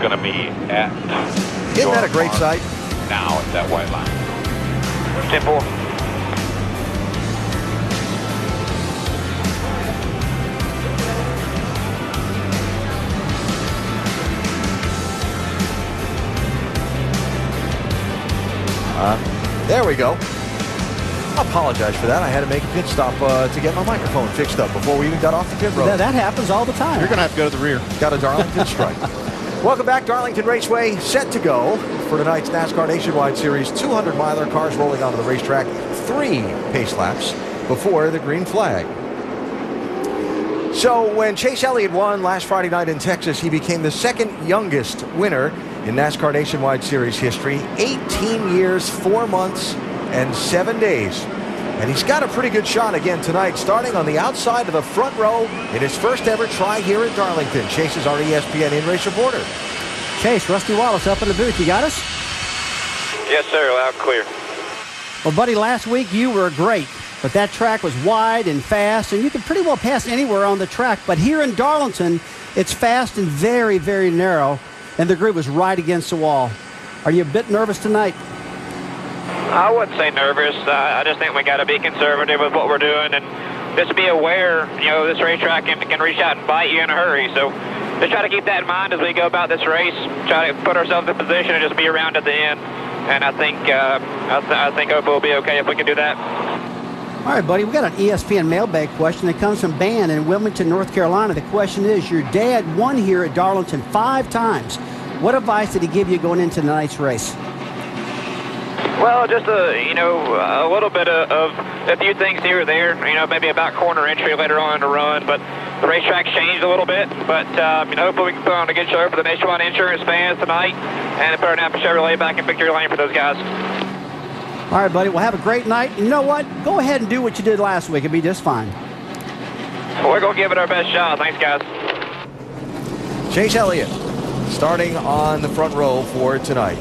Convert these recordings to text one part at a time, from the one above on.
going to be at. Isn't that a great sight? Now at that white line. 10-4. There we go. I apologize for that. I had to make a pit stop to get my microphone fixed up before we even got off the pit road. That happens all the time. You're going to have to go to the rear. Got a Darlington strike. Welcome back, Darlington Raceway, set to go for tonight's NASCAR Nationwide Series 200-miler. Cars rolling onto the racetrack, 3 pace laps before the green flag. So when Chase Elliott won last Friday night in Texas, he became the second youngest winner in NASCAR Nationwide Series history. 18 years, 4 months, and 7 days. And he's got a pretty good shot again tonight, starting on the outside of the front row in his first ever try here at Darlington. Chase is our ESPN in-race reporter. Chase, Rusty Wallace up in the booth. You got us? Yes, sir. Loud and clear. Well, buddy, last week you were great, but that track was wide and fast, and you could pretty well pass anywhere on the track. But here in Darlington, it's fast and very, very narrow, and the grid was right against the wall. Are you a bit nervous tonight? I wouldn't say nervous. I just think we got to be conservative with what we're doing and just be aware, this racetrack can reach out and bite you in a hurry. So just try to keep that in mind as we go about this race. Try to put ourselves in position and just be around at the end. And I think hopefully we'll be okay if we can do that. All right, buddy, we got an ESPN mailbag question that comes from Ben in Wilmington, North Carolina. The question is, your dad won here at Darlington 5 times. What advice did he give you going into tonight's race? Well, just a little bit of a few things here or there. Maybe about corner entry later on in the run, but the racetrack's changed a little bit. But hopefully we can put on a good show for the Nationwide Insurance fans tonight, and put our Napa Chevrolet back in victory lane for those guys. All right, buddy. Well, have a great night. You know what? Go ahead and do what you did last week. It'll be just fine. Well, we're going to give it our best shot. Thanks, guys. Chase Elliott starting on the front row for tonight.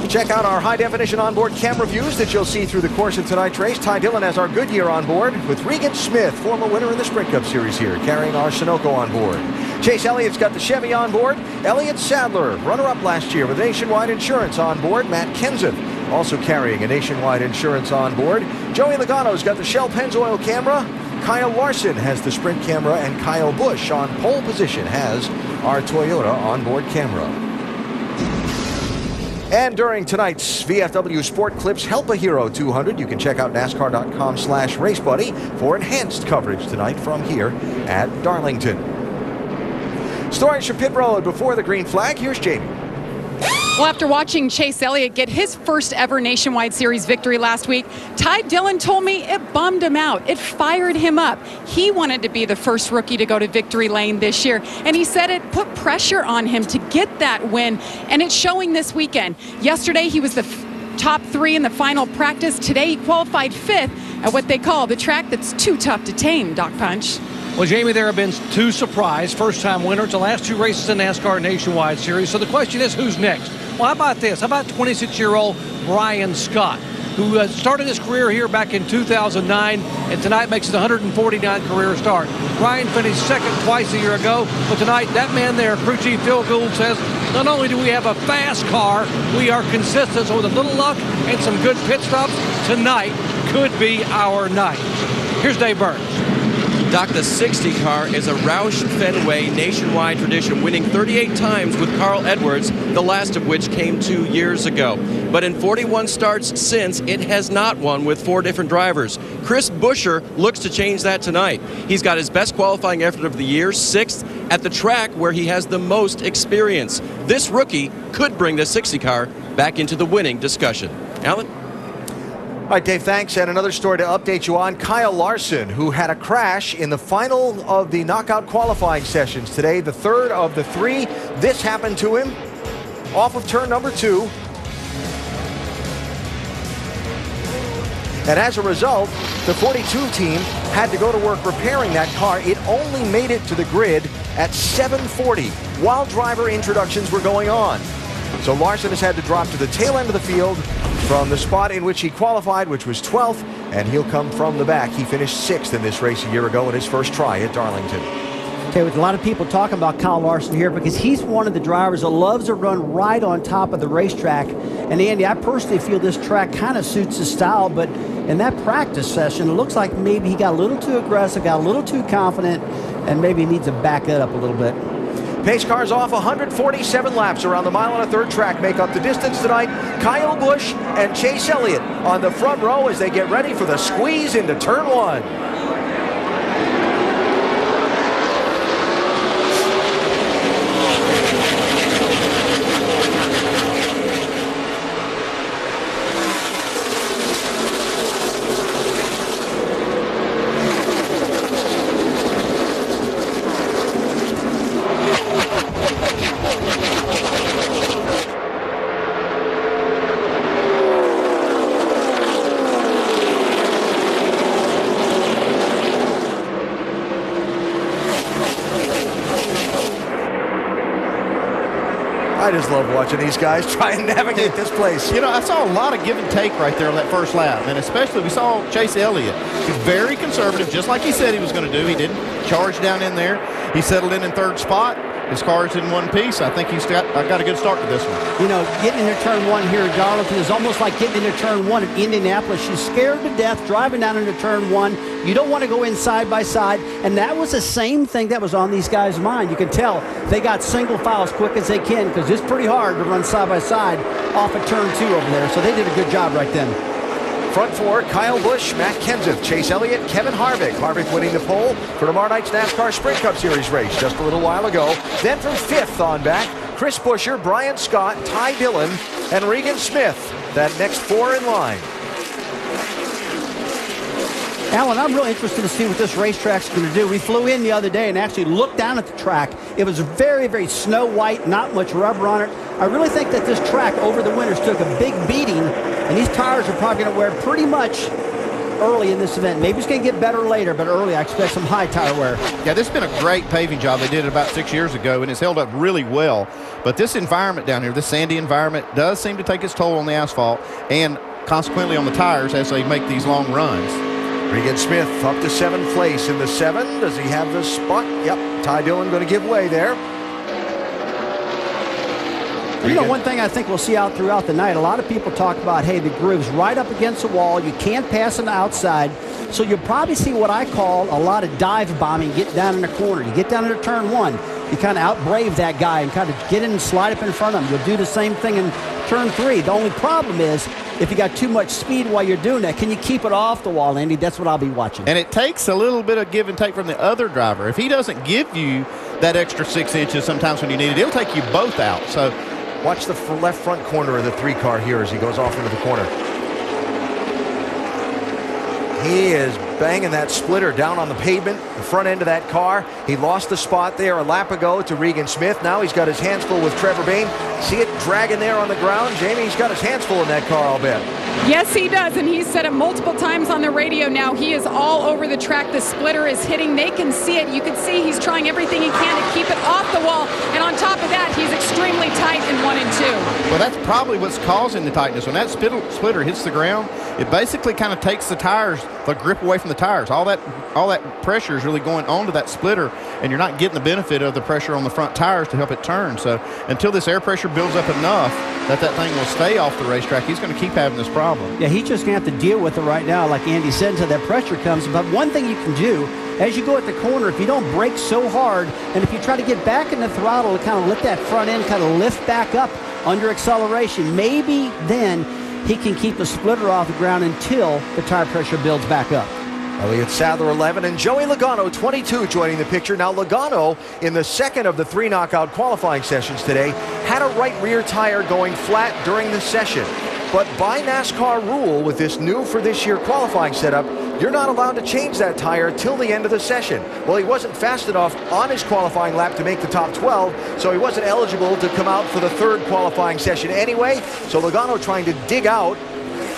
Check out our high-definition onboard camera views that you'll see through the course of tonight's race. Ty Dillon has our Goodyear on board, with Regan Smith, former winner in the Sprint Cup Series here, carrying our Sunoco on board. Chase Elliott's got the Chevy on board. Elliott Sadler, runner-up last year with Nationwide Insurance on board. Matt Kenseth also carrying a Nationwide Insurance on board. Joey Logano's got the Shell Pennzoil camera. Kyle Larson has the Sprint camera, and Kyle Busch on pole position has our Toyota onboard camera. And during tonight's VFW Sport Clips Help a Hero 200, you can check out NASCAR.com/RaceBuddy for enhanced coverage tonight from here at Darlington. Stories from pit road before the green flag. Here's Jamie. Well, after watching Chase Elliott get his first ever Nationwide Series victory last week, Ty Dillon told me it bummed him out. It fired him up. He wanted to be the first rookie to go to victory lane this year, and he said it put pressure on him to get that win, and it's showing this weekend. Yesterday, he was the top 3 in the final practice. Today, he qualified 5th at what they call the track that's too tough to tame, Doc Punch. Well, Jamie, there have been 2 surprise first-time winners the last 2 races in NASCAR Nationwide Series. So the question is, who's next? Well, how about this? How about 26-year-old Brian Scott, who started his career here back in 2009, and tonight makes his 149th career start. Brian finished second twice a year ago, but tonight, that man there, crew chief Phil Gould, says, not only do we have a fast car, we are consistent. So with a little luck and some good pit stops, tonight could be our night. Here's Dave Burns. Doc, the 60 car is a Roush Fenway nationwide tradition, winning 38 times with Carl Edwards, the last of which came 2 years ago. But in 41 starts since, it has not won with 4 different drivers. Chris Buescher looks to change that tonight. He's got his best qualifying effort of the year, 6th at the track where he has the most experience. This rookie could bring the 60 car back into the winning discussion. Alan? All right, Dave, thanks. And another story to update you on. Kyle Larson, who had a crash in the final of the knockout qualifying sessions today, the 3rd of the 3. This happened to him off of turn number 2. And as a result, the 42 team had to go to work repairing that car. It only made it to the grid at 7:40 while driver introductions were going on. So Larson has had to drop to the tail end of the field from the spot in which he qualified, which was 12th, and he'll come from the back. He finished 6th in this race a year ago in his first try at Darlington. Okay, with a lot of people talking about Kyle Larson here because he's one of the drivers that loves to run right on top of the racetrack. And Andy, I personally feel this track kind of suits his style, but in that practice session, it looks like maybe he got a little too aggressive, got a little too confident, and maybe needs to back it up a little bit. Pace cars off 147 laps around the mile and a third track make up the distance tonight. Kyle Busch and Chase Elliott on the front row as they get ready for the squeeze into turn one. I just love watching these guys try and navigate this place. You know, I saw a lot of give and take right there on that first lap, and especially we saw Chase Elliott. He's very conservative, just like he said he was going to do. He didn't charge down in there. He settled in third spot. His car's in one piece. I think he's got a good start to this one. You know, getting into turn one here at Darlington is almost like getting into turn one at Indianapolis. She's scared to death driving down into turn one. You don't want to go in side by side. And that was the same thing that was on these guys' mind. You can tell they got single file as quick as they can because it's pretty hard to run side by side off of turn two over there. So they did a good job right then. Front four, Kyle Busch, Matt Kenseth, Chase Elliott, Kevin Harvick. Harvick winning the pole for tomorrow night's NASCAR Sprint Cup Series race just a little while ago. Then from fifth on back, Chris Buescher, Brian Scott, Ty Dillon, and Regan Smith. That next four in line. Alan, I'm really interested to see what this racetrack's going to do. We flew in the other day and actually looked down at the track. It was very, very snow white, not much rubber on it. I really think that this track over the winters took a big beating, and these tires are probably going to wear pretty much early in this event. Maybe it's going to get better later, but early I expect some high tire wear. Yeah, this has been a great paving job. They did it about 6 years ago, and it's held up really well. But this environment down here, this sandy environment, does seem to take its toll on the asphalt and consequently on the tires as they make these long runs. Regan Smith up to seventh place in the 7. Does he have the spot? Yep, Ty Dillon going to give way there. You know, one thing I think we'll see out throughout the night, a lot of people talk about, hey, the groove's right up against the wall. You can't pass on the outside. So you'll probably see what I call a lot of dive bombing, get down in the corner. You get down into turn one, you kind of outbrave that guy and kind of get in and slide up in front of him. You'll do the same thing in turn 3. The only problem is if you got too much speed while you're doing that, can you keep it off the wall, Andy? That's what I'll be watching. And it takes a little bit of give and take from the other driver. If he doesn't give you that extra 6 inches sometimes when you need it, he'll take you both out. So watch the left front corner of the 3 car here as he goes off into the corner. He is banging that splitter down on the pavement, the front end of that car. He lost the spot there a lap ago to Regan Smith. Now he's got his hands full with Trevor Bayne. See it dragging there on the ground? Jamie, he's got his hands full in that car, I'll bet. Yes, he does, and he's said it multiple times on the radio now. He is all over the track. The splitter is hitting. They can see it. You can see he's trying everything he can to keep it off the wall, and on top of that, he's extremely tight in 1 and 2. Well, that's probably what's causing the tightness. When that splitter hits the ground, it basically kind of takes the tires, the grip away from the tires. All that pressure is really going onto that splitter, and you're not getting the benefit of the pressure on the front tires to help it turn. So until this air pressure builds up enough that thing will stay off the racetrack, he's going to keep having this problem. Yeah, he's just going to have to deal with it right now, like Andy said, until that pressure comes. But one thing you can do, as you go at the corner, if you don't brake so hard, and if you try to get back in the throttle to kind of let that front end kind of lift back up under acceleration, maybe then he can keep the splitter off the ground until the tire pressure builds back up. Elliott Sadler 11 and Joey Logano 22 joining the picture. Now Logano, in the second of the 3 knockout qualifying sessions today, had a right rear tire going flat during the session. But by NASCAR rule, with this new for this year qualifying setup, you're not allowed to change that tire till the end of the session. Well, he wasn't fast enough on his qualifying lap to make the top 12, so he wasn't eligible to come out for the 3rd qualifying session anyway. So Logano trying to dig out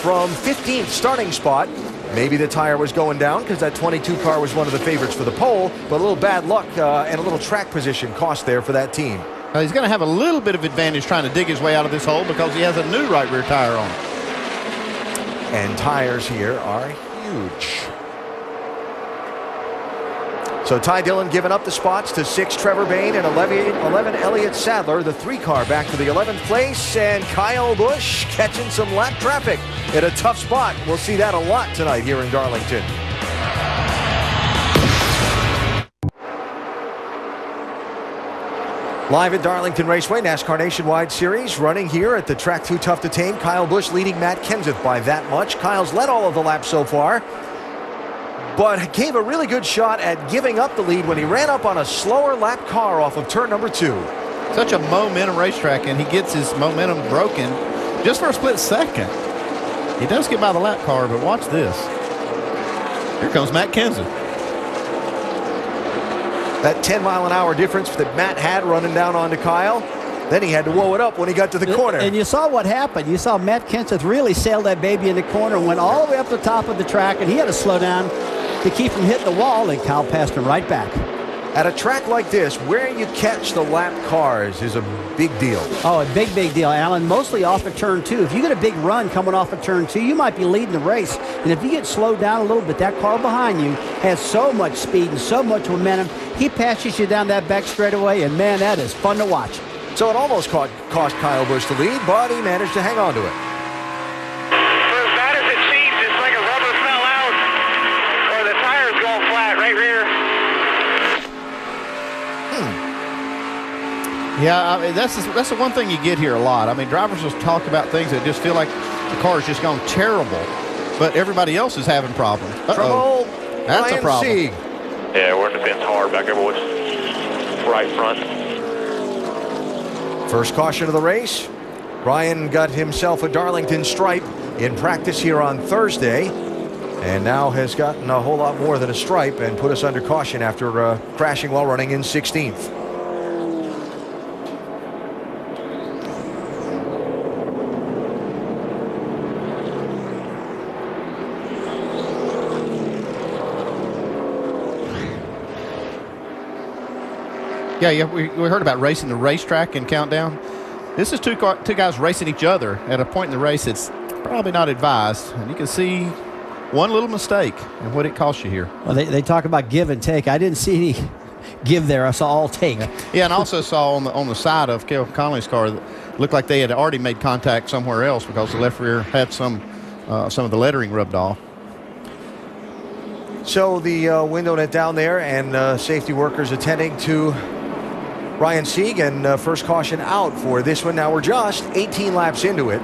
from 15th starting spot. Maybe the tire was going down because that 22 car was one of the favorites for the pole, but a little bad luck and a little track position cost there for that team. He's going to have a little bit of advantage trying to dig his way out of this hole because he has a new right rear tire on. And tires here are huge. So Ty Dillon giving up the spots to 6 Trevor Bayne and 11 Elliott Sadler. The 3-car back to the 11th place. And Kyle Busch catching some lap traffic at a tough spot. We'll see that a lot tonight here in Darlington. Live at Darlington Raceway, NASCAR Nationwide Series, running here at the track too tough to tame. Kyle Busch leading Matt Kenseth by that much. Kyle's led all of the laps so far, but gave a really good shot at giving up the lead when he ran up on a slower lap car off of turn number 2. Such a momentum racetrack, and he gets his momentum broken just for a split second. He does get by the lap car, but watch this. Here comes Matt Kenseth. That 10-mile-an-hour difference that Matt had running down onto Kyle, then he had to whoa it up when he got to the corner. And you saw what happened. You saw Matt Kenseth really sail that baby in the corner and went all the way up the top of the track, and he had to slow down to keep from hitting the wall, and Kyle passed him right back. At a track like this, where you catch the lap cars is a big deal. Oh, a big, big deal, Alan. Mostly off of turn 2. If you get a big run coming off of turn 2, you might be leading the race. And if you get slowed down a little bit, that car behind you has so much speed and so much momentum. He passes you down that back straightaway, and man, that is fun to watch. So it almost cost Kyle Busch the lead, but he managed to hang on to it. For as bad as it seems, it's like a rubber fell out, or the tire's going flat right rear. Yeah, I mean, that's the one thing you get here a lot. I mean, drivers will talk about things that just feel like the car's just gone terrible, but everybody else is having problems. Trouble. That's a problem. Sieg. Yeah, we're in the fence hard back there, boys. Right front. First caution of the race. Ryan got himself a Darlington stripe in practice here on Thursday, and now has gotten a whole lot more than a stripe and put us under caution after crashing while running in 16th. Yeah, we heard about racing the racetrack in Countdown. This is two guys racing each other at a point in the race that's probably not advised. And you can see one little mistake and what it costs you here. Well, they talk about give and take. I didn't see any give there. I saw all take. Yeah, and also saw on the side of Caleb Conley's car that looked like they had already made contact somewhere else because the left rear had some of the lettering rubbed off. So the window net down there, and safety workers attending to Ryan Sieg, and first caution out for this one. Now we're just 18 laps into it.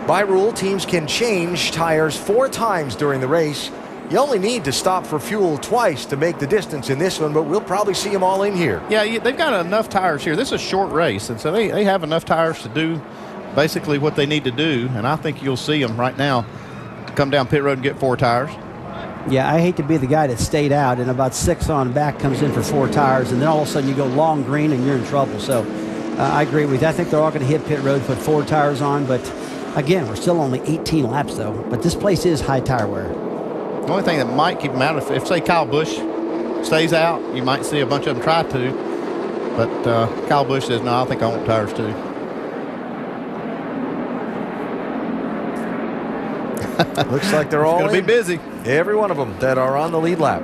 By rule, teams can change tires 4 times during the race. You only need to stop for fuel twice to make the distance in this one, but we'll probably see them all in here. Yeah, they've got enough tires here. This is a short race, and so they have enough tires to do basically what they need to do, and I think you'll see them right now come down pit road and get 4 tires. Yeah, I hate to be the guy that stayed out and about 6 on back comes in for 4 tires, and then all of a sudden you go long green and you're in trouble. So I agree with you. I think they're all going to hit pit road, put 4 tires on, but again, we're still only 18 laps though. But this place is high tire wear. The only thing that might keep them out, if say Kyle Busch stays out, you might see a bunch of them try to, but Kyle Busch says, no, I think I want tires too. Looks like they're all going to be busy. Every one of them that are on the lead lap.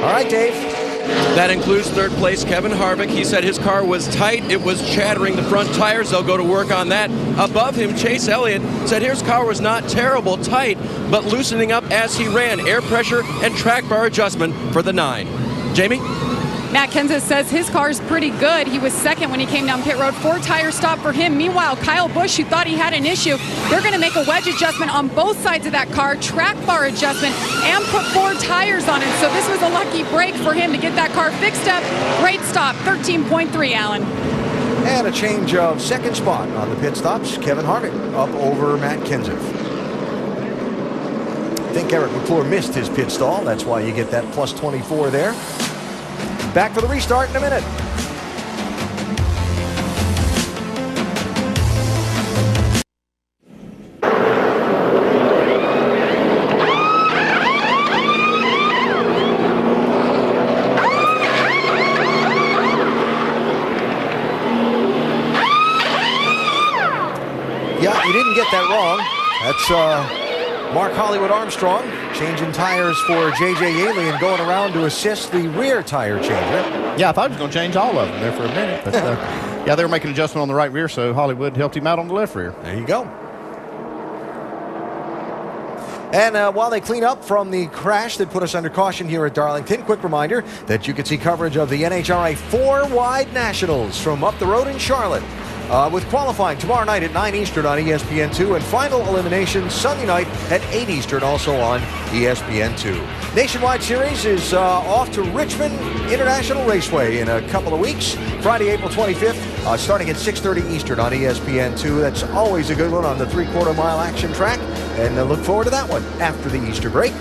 All right, Dave. That includes third place Kevin Harvick. He said his car was tight. It was chattering the front tires. They'll go to work on that. Above him, Chase Elliott said his car was not terrible tight, but loosening up as he ran. Air pressure and track bar adjustment for the 9. Jamie? Matt Kenseth says his car's pretty good. He was second when he came down pit road. 4 tire stop for him. Meanwhile, Kyle Busch, who thought he had an issue, they're going to make a wedge adjustment on both sides of that car, track bar adjustment, and put 4 tires on it. So this was a lucky break for him to get that car fixed up. Great stop, 13.3, Alan. And a change of second spot on the pit stops. Kevin Harvick up over Matt Kenseth. I think Eric McClure missed his pit stall. That's why you get that plus 24 there. Back for the restart in a minute. Yeah, you didn't get that wrong. That's Mark Hollywood Armstrong changing tires for J.J. Alien, going around to assist the rear tire changer. Yeah, I thought he was going to change all of them there for a minute. But, yeah, they were making an adjustment on the right rear, so Hollywood helped him out on the left rear. There you go. And while they clean up from the crash that put us under caution here at Darlington, quick reminder that you can see coverage of the NHRA 4-Wide Nationals from up the road in Charlotte. With qualifying tomorrow night at 9 Eastern on ESPN2 and final elimination Sunday night at 8 Eastern also on ESPN2. Nationwide Series is off to Richmond International Raceway in a couple of weeks. Friday, April 25th, starting at 6:30 Eastern on ESPN2. That's always a good one on the 3/4-mile action track, and look forward to that one after the Easter break.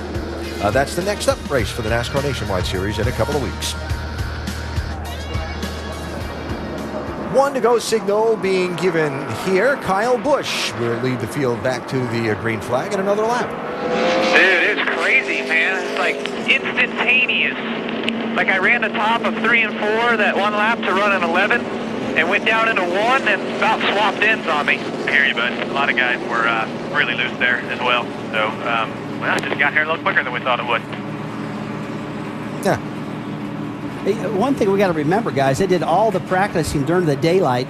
That's the next up race for the NASCAR Nationwide Series in a couple of weeks. 1-to-go signal being given here. Kyle Busch will lead the field back to the green flag in another lap. Dude, it's crazy, man. It's like instantaneous. Like I ran the top of 3 and 4 that one lap to run an 11 and went down into 1 and about swapped ends on me. I hear you, bud. A lot of guys were really loose there as well. So, well, it just got here a little quicker than we thought it would. Yeah. One thing we got to remember, guys, they did all the practicing during the daylight,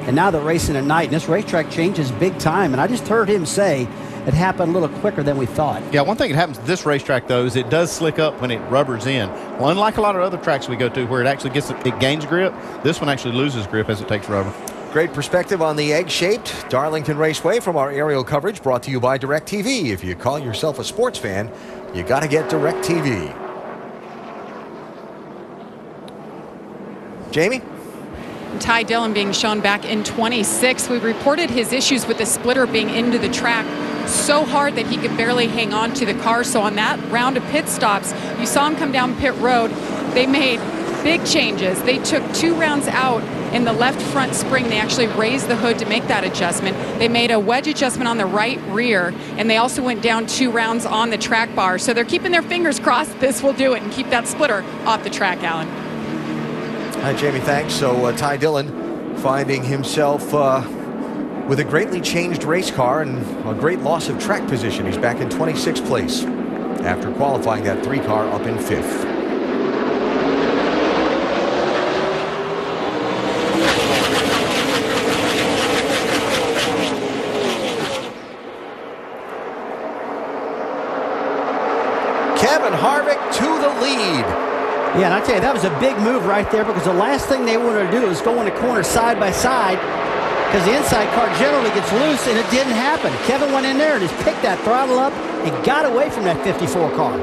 and now they're racing at night, and this racetrack changes big time. And I just heard him say it happened a little quicker than we thought. Yeah, one thing that happens to this racetrack, though, is it does slick up when it rubbers in. Well, unlike a lot of other tracks we go to where it actually it gains grip, this one actually loses grip as it takes rubber. Great perspective on the egg-shaped Darlington Raceway from our aerial coverage brought to you by DirecTV. If you call yourself a sports fan, you got to get DirecTV. Jamie? Ty Dillon being shown back in 26. We reported his issues with the splitter being into the track so hard that he could barely hang on to the car. So on that round of pit stops, you saw him come down pit road. They made big changes. They took 2 rounds out in the left front spring. They actually raised the hood to make that adjustment. They made a wedge adjustment on the right rear, and they also went down 2 rounds on the track bar. So they're keeping their fingers crossed this will do it and keep that splitter off the track, Alan. Hi, Jamie, thanks. So Ty Dillon finding himself with a greatly changed race car and a great loss of track position. He's back in 26th place after qualifying that 3 car up in 5th. Kevin Harvick to the lead. Yeah, and I tell you, that was a big move right there because the last thing they wanted to do is go in the corner side by side because the inside car generally gets loose, and it didn't happen. Kevin went in there and just picked that throttle up and got away from that 54 car.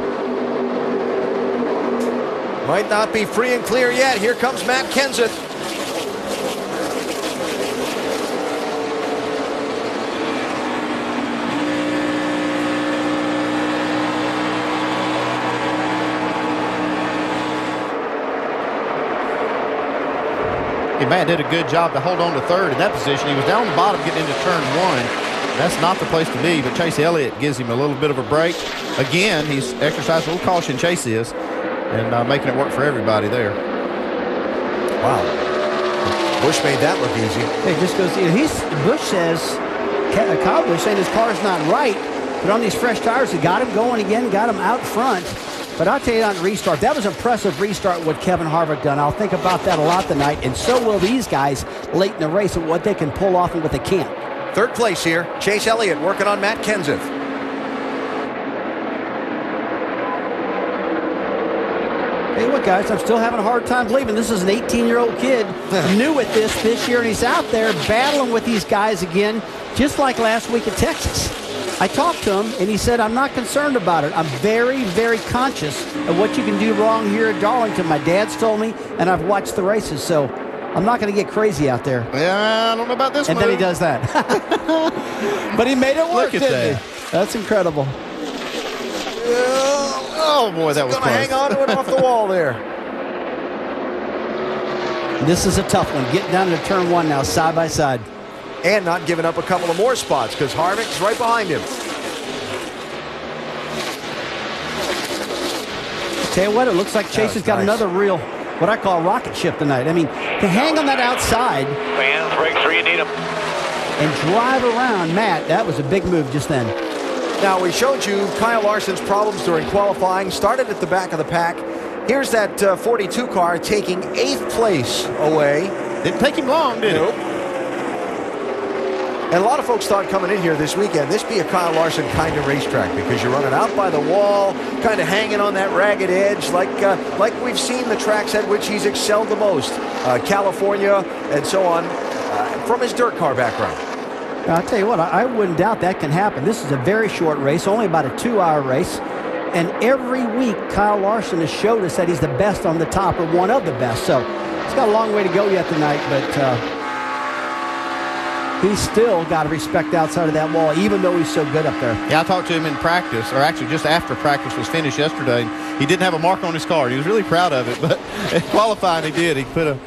Might not be free and clear yet. Here comes Matt Kenseth. Matt did a good job to hold on to third in that position. He was down the bottom getting into turn 1. That's not the place to be, but Chase Elliott gives him a little bit of a break. Again, he's exercised a little caution, Chase is, and making it work for everybody there. Wow. Busch made that look easy. It just goes, Busch says, Kyle Busch saying his car's not right, but on these fresh tires, it got him going again, got him out front. But I'll tell you on restart, that was an impressive restart what Kevin Harvick done. I'll think about that a lot tonight, and so will these guys late in the race and what they can pull off and what they can't. 3rd place here, Chase Elliott working on Matt Kenseth. Hey, look, guys, I'm still having a hard time believing this is an 18-year-old kid new at this year, and he's out there battling with these guys again, just like last week at Texas. I talked to him, and he said, I'm not concerned about it. I'm very, very conscious of what you can do wrong here at Darlington. My dad's told me, and I've watched the races, so I'm not going to get crazy out there. Yeah, I don't know about this And move. then he does that. But he made it work, Look at didn't that. he? That's incredible. Oh, boy, that was Gonna close. hang on to it off the wall there. This is a tough one. Getting down to turn 1 now, side by side. And not giving up a couple of more spots because Harvick's right behind him. Tell you what, it looks like Chase has got another real, what I call rocket ship tonight. I mean, to hang on that outside Fans, brakes where you need them. and drive around Matt, that was a big move just then. Now, we showed you Kyle Larson's problems during qualifying. Started at the back of the pack. Here's that 42 car taking 8th place away. Didn't take him long, did it? And a lot of folks thought coming in here this weekend, this be a Kyle Larson kind of racetrack because you're running out by the wall, kind of hanging on that ragged edge like we've seen the tracks at which he's excelled the most, California and so on, from his dirt car background. I'll tell you what, I wouldn't doubt that can happen. This is a very short race, only about a 2-hour race. And every week, Kyle Larson has showed us that he's the best on the top, or one of the best. So he's got a long way to go yet tonight, but he's still got to respect outside of that wall, even though he's so good up there. Yeah, I talked to him in practice, or actually just after practice was finished yesterday. He didn't have a mark on his car. He was really proud of it, but in qualifying he did. He put a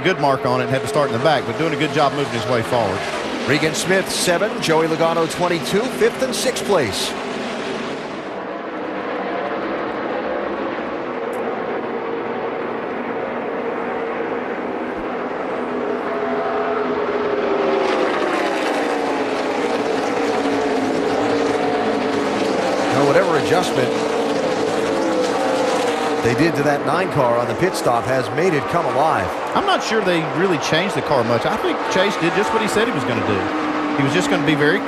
good mark on it and had to start in the back, but doing a good job moving his way forward. Regan Smith, 7. Joey Logano, 22. 5th and 6th place. Now, whatever adjustment they did to that 9 car on the pit stop has made it come alive. I'm not sure they really changed the car much. I think Chase did just what he said he was going to do. He was just going to be very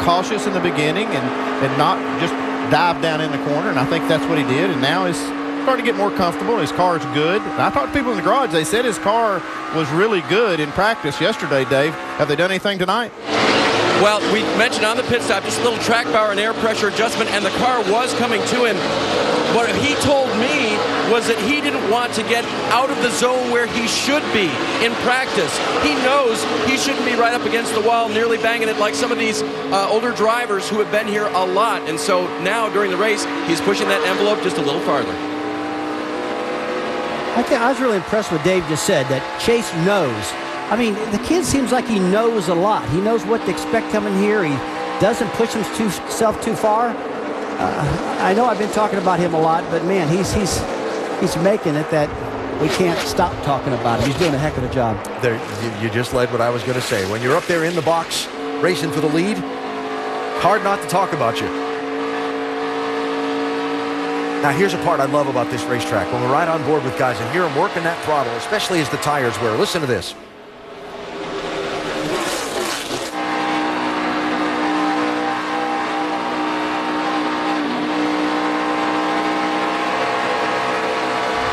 cautious in the beginning and not just dive down in the corner, and I think that's what he did, and now he's starting to get more comfortable. His car's good. And I talked to people in the garage. They said his car was really good in practice yesterday, Dave. Have they done anything tonight? Well, we mentioned on the pit stop just a little track power and air pressure adjustment, and the car was coming to him. What he told me was that he didn't want to get out of the zone where he should be in practice. He knows he shouldn't be right up against the wall, nearly banging it like some of these older drivers who have been here a lot. And so now during the race, he's pushing that envelope just a little farther. I was really impressed with what Dave just said, that Chase knows. I mean, the kid seems like he knows a lot. He knows what to expect coming here. He doesn't push himself too far. I know I've been talking about him a lot, but man, he's making it that we can't stop talking about him. He's doing a heck of a job. There, you just led what I was going to say. When you're up there in the box, racing for the lead, hard not to talk about you. Now, here's a part I love about this racetrack. When we're right on board with guys and hear them working that throttle, especially as the tires wear. Listen to this.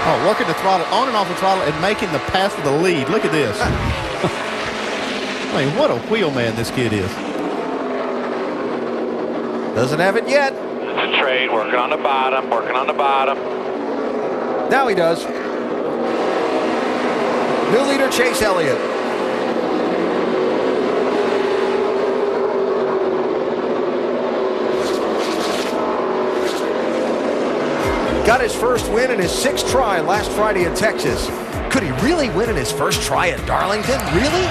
Oh, working the throttle on and off the throttle and making the pass for the lead. Look at this. I mean, what a wheel man this kid is. Doesn't have it yet. It's a trade, working on the bottom, Now he does. New leader, Chase Elliott. Got his first win in his 6th try last Friday in Texas. Could he really win in his first try at Darlington? Really?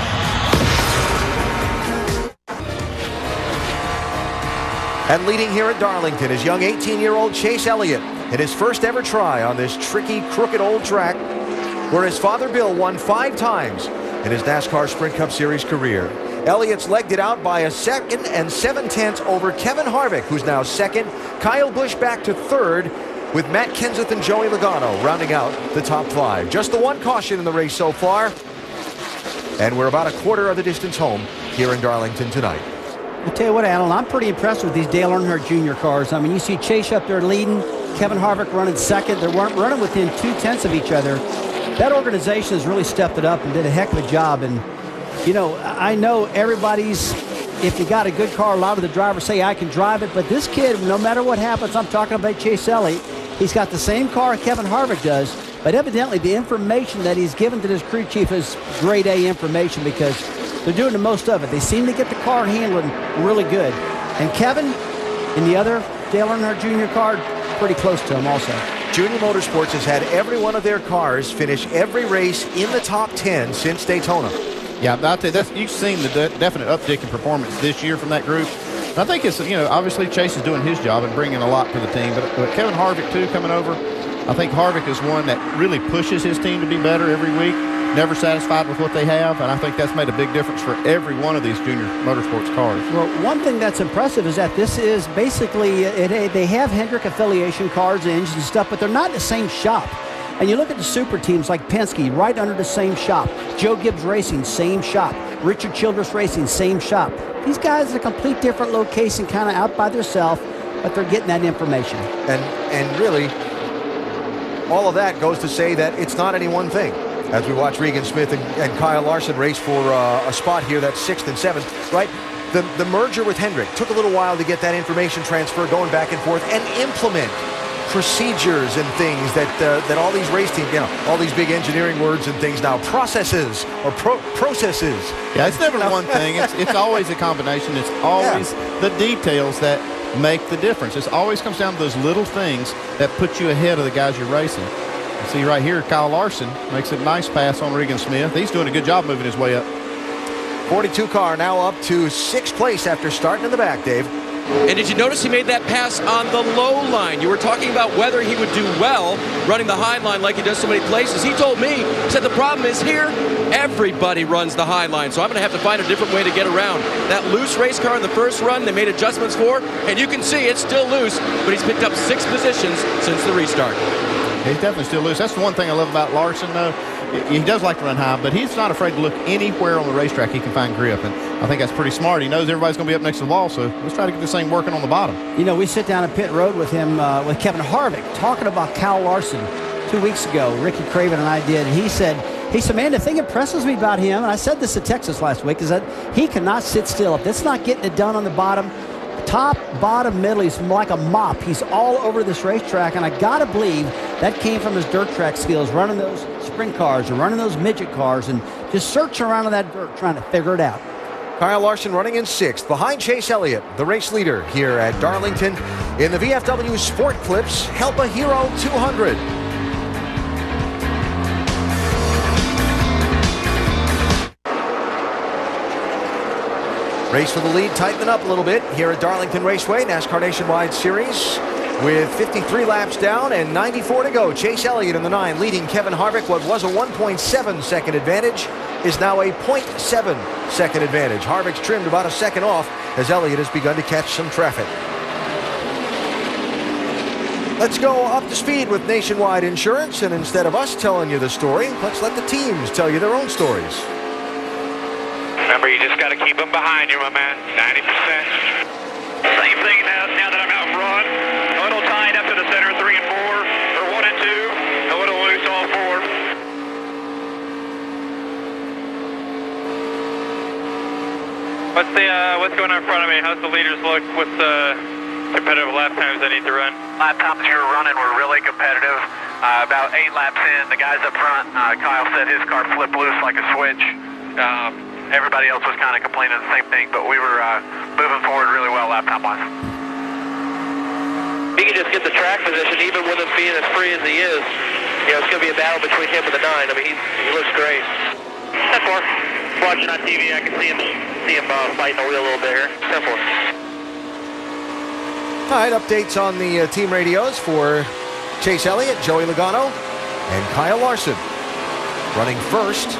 And leading here at Darlington is young 18-year-old Chase Elliott in his first ever try on this tricky, crooked old track where his father Bill won 5 times in his NASCAR Sprint Cup Series career. Elliott's legged it out by a 2nd and 7/10 over Kevin Harvick, who's now 2nd. Kyle Busch back to 3rd, with Matt Kenseth and Joey Logano rounding out the top 5. Just the one caution in the race so far. And we're about a quarter of the distance home here in Darlington tonight. I'll tell you what, Alan, I'm pretty impressed with these Dale Earnhardt Jr. cars. I mean, you see Chase up there leading, Kevin Harvick running 2nd. They weren't running within 2/10 of each other. That organization has really stepped it up and did a heck of a job. And, you know, I know everybody's, if you got a good car, a lot of the drivers say, I can drive it. But this kid, no matter what happens, I'm talking about Chase Elliott, he's got the same car Kevin Harvick does, but evidently the information that he's given to this crew chief is grade A information because they're doing the most of it. They seem to get the car handling really good. And Kevin, in the other Dale Earnhardt Jr. car, pretty close to him also. Junior Motorsports has had every one of their cars finish every race in the top 10 since Daytona. Yeah, I'll tell you, you've seen the definite uptick in performance this year from that group. And I think it's, you know, obviously Chase is doing his job and bringing a lot to the team. But Kevin Harvick, too, coming over, I think Harvick is one that really pushes his team to be better every week. never satisfied with what they have, and I think that's made a big difference for every one of these junior motorsports cars. Well, one thing that's impressive is that this is basically, they have Hendrick affiliation cars, engines and stuff, but they're not in the same shop. And you look at the super teams like Penske, right under the same shop. Joe Gibbs Racing, same shop. Richard Childress Racing, same shop. These guys are a complete different location, kind of out by themselves, but they're getting that information. And really, all of that goes to say that it's not any one thing. As we watch Regan Smith and Kyle Larson race for a spot here, that's 6th and 7th, right? The merger with Hendrick took a little while to get that information transfer going back and forth and implement procedures and things that all these race teams, all these big engineering words and things now, processes or processes. Yeah, it's never one thing. It's always a combination. It's always the details that make the difference. It always comes down to those little things that put you ahead of the guys you're racing. You see right here, Kyle Larson makes a nice pass on Regan Smith. He's doing a good job moving his way up. 42 car now up to 6th place after starting in the back, Dave. And did you notice he made that pass on the low line? You were talking about whether he would do well running the high line like he does so many places. He told me, he said the problem is here, everybody runs the high line, so I'm going to have to find a different way to get around. That loose race car in the first run, they made adjustments for, and you can see it's still loose, but he's picked up 6 positions since the restart. He's definitely still loose. That's the one thing I love about Larson, though. He does like to run high, but he's not afraid to look anywhere on the racetrack he can find grip, and I think that's pretty smart. He knows everybody's going to be up next to the wall, so let's try to get this thing working on the bottom. You know, we sit down at pit road with him, with Kevin Harvick, talking about Kyle Larson 2 weeks ago. Ricky Craven and I did, and he said, man, the thing that impresses me about him, and I said this at Texas last week, is that he cannot sit still. If it's not getting it done on the bottom, top, bottom, middle, he's like a mop. He's all over this racetrack, and I got to believe that came from his dirt track skills, running those sprint cars and running those midget cars and just searching around in that dirt trying to figure it out. Kyle Larson running in 6th behind Chase Elliott, the race leader here at Darlington in the VFW Sport Clips Helpa Hero 200. Race for the lead tightening up a little bit here at Darlington Raceway, NASCAR Nationwide Series. With 53 laps down and 94 to go, Chase Elliott in the 9 leading Kevin Harvick. What was a 1.7 second advantage is now a 0.7 second advantage. Harvick's trimmed about a second off as Elliott has begun to catch some traffic. Let's go up to speed with Nationwide Insurance, and instead of us telling you the story, let's let the teams tell you their own stories. Remember, you just got to keep them behind you, my man. 90%. Same thing now that I'm out front. A little tight up to the center, 3 and 4, or 1 and 2. A little loose all 4. What's going on in front of me? How's the leaders look? What's the competitive lap times I need to run? Lap times you were running were really competitive. About 8 laps in, the guys up front, Kyle said his car flipped loose like a switch. Everybody else was kind of complaining the same thing, but we were moving forward really well lap time-wise. He can just get the track position, even with him being as free as he is. You know, it's going to be a battle between him and the 9. I mean, he looks great. That's 4. Watching on TV, I can see him fighting the wheel a little bit here. 10-4. All right, updates on the team radios for Chase Elliott, Joey Logano, and Kyle Larson. Running 1st,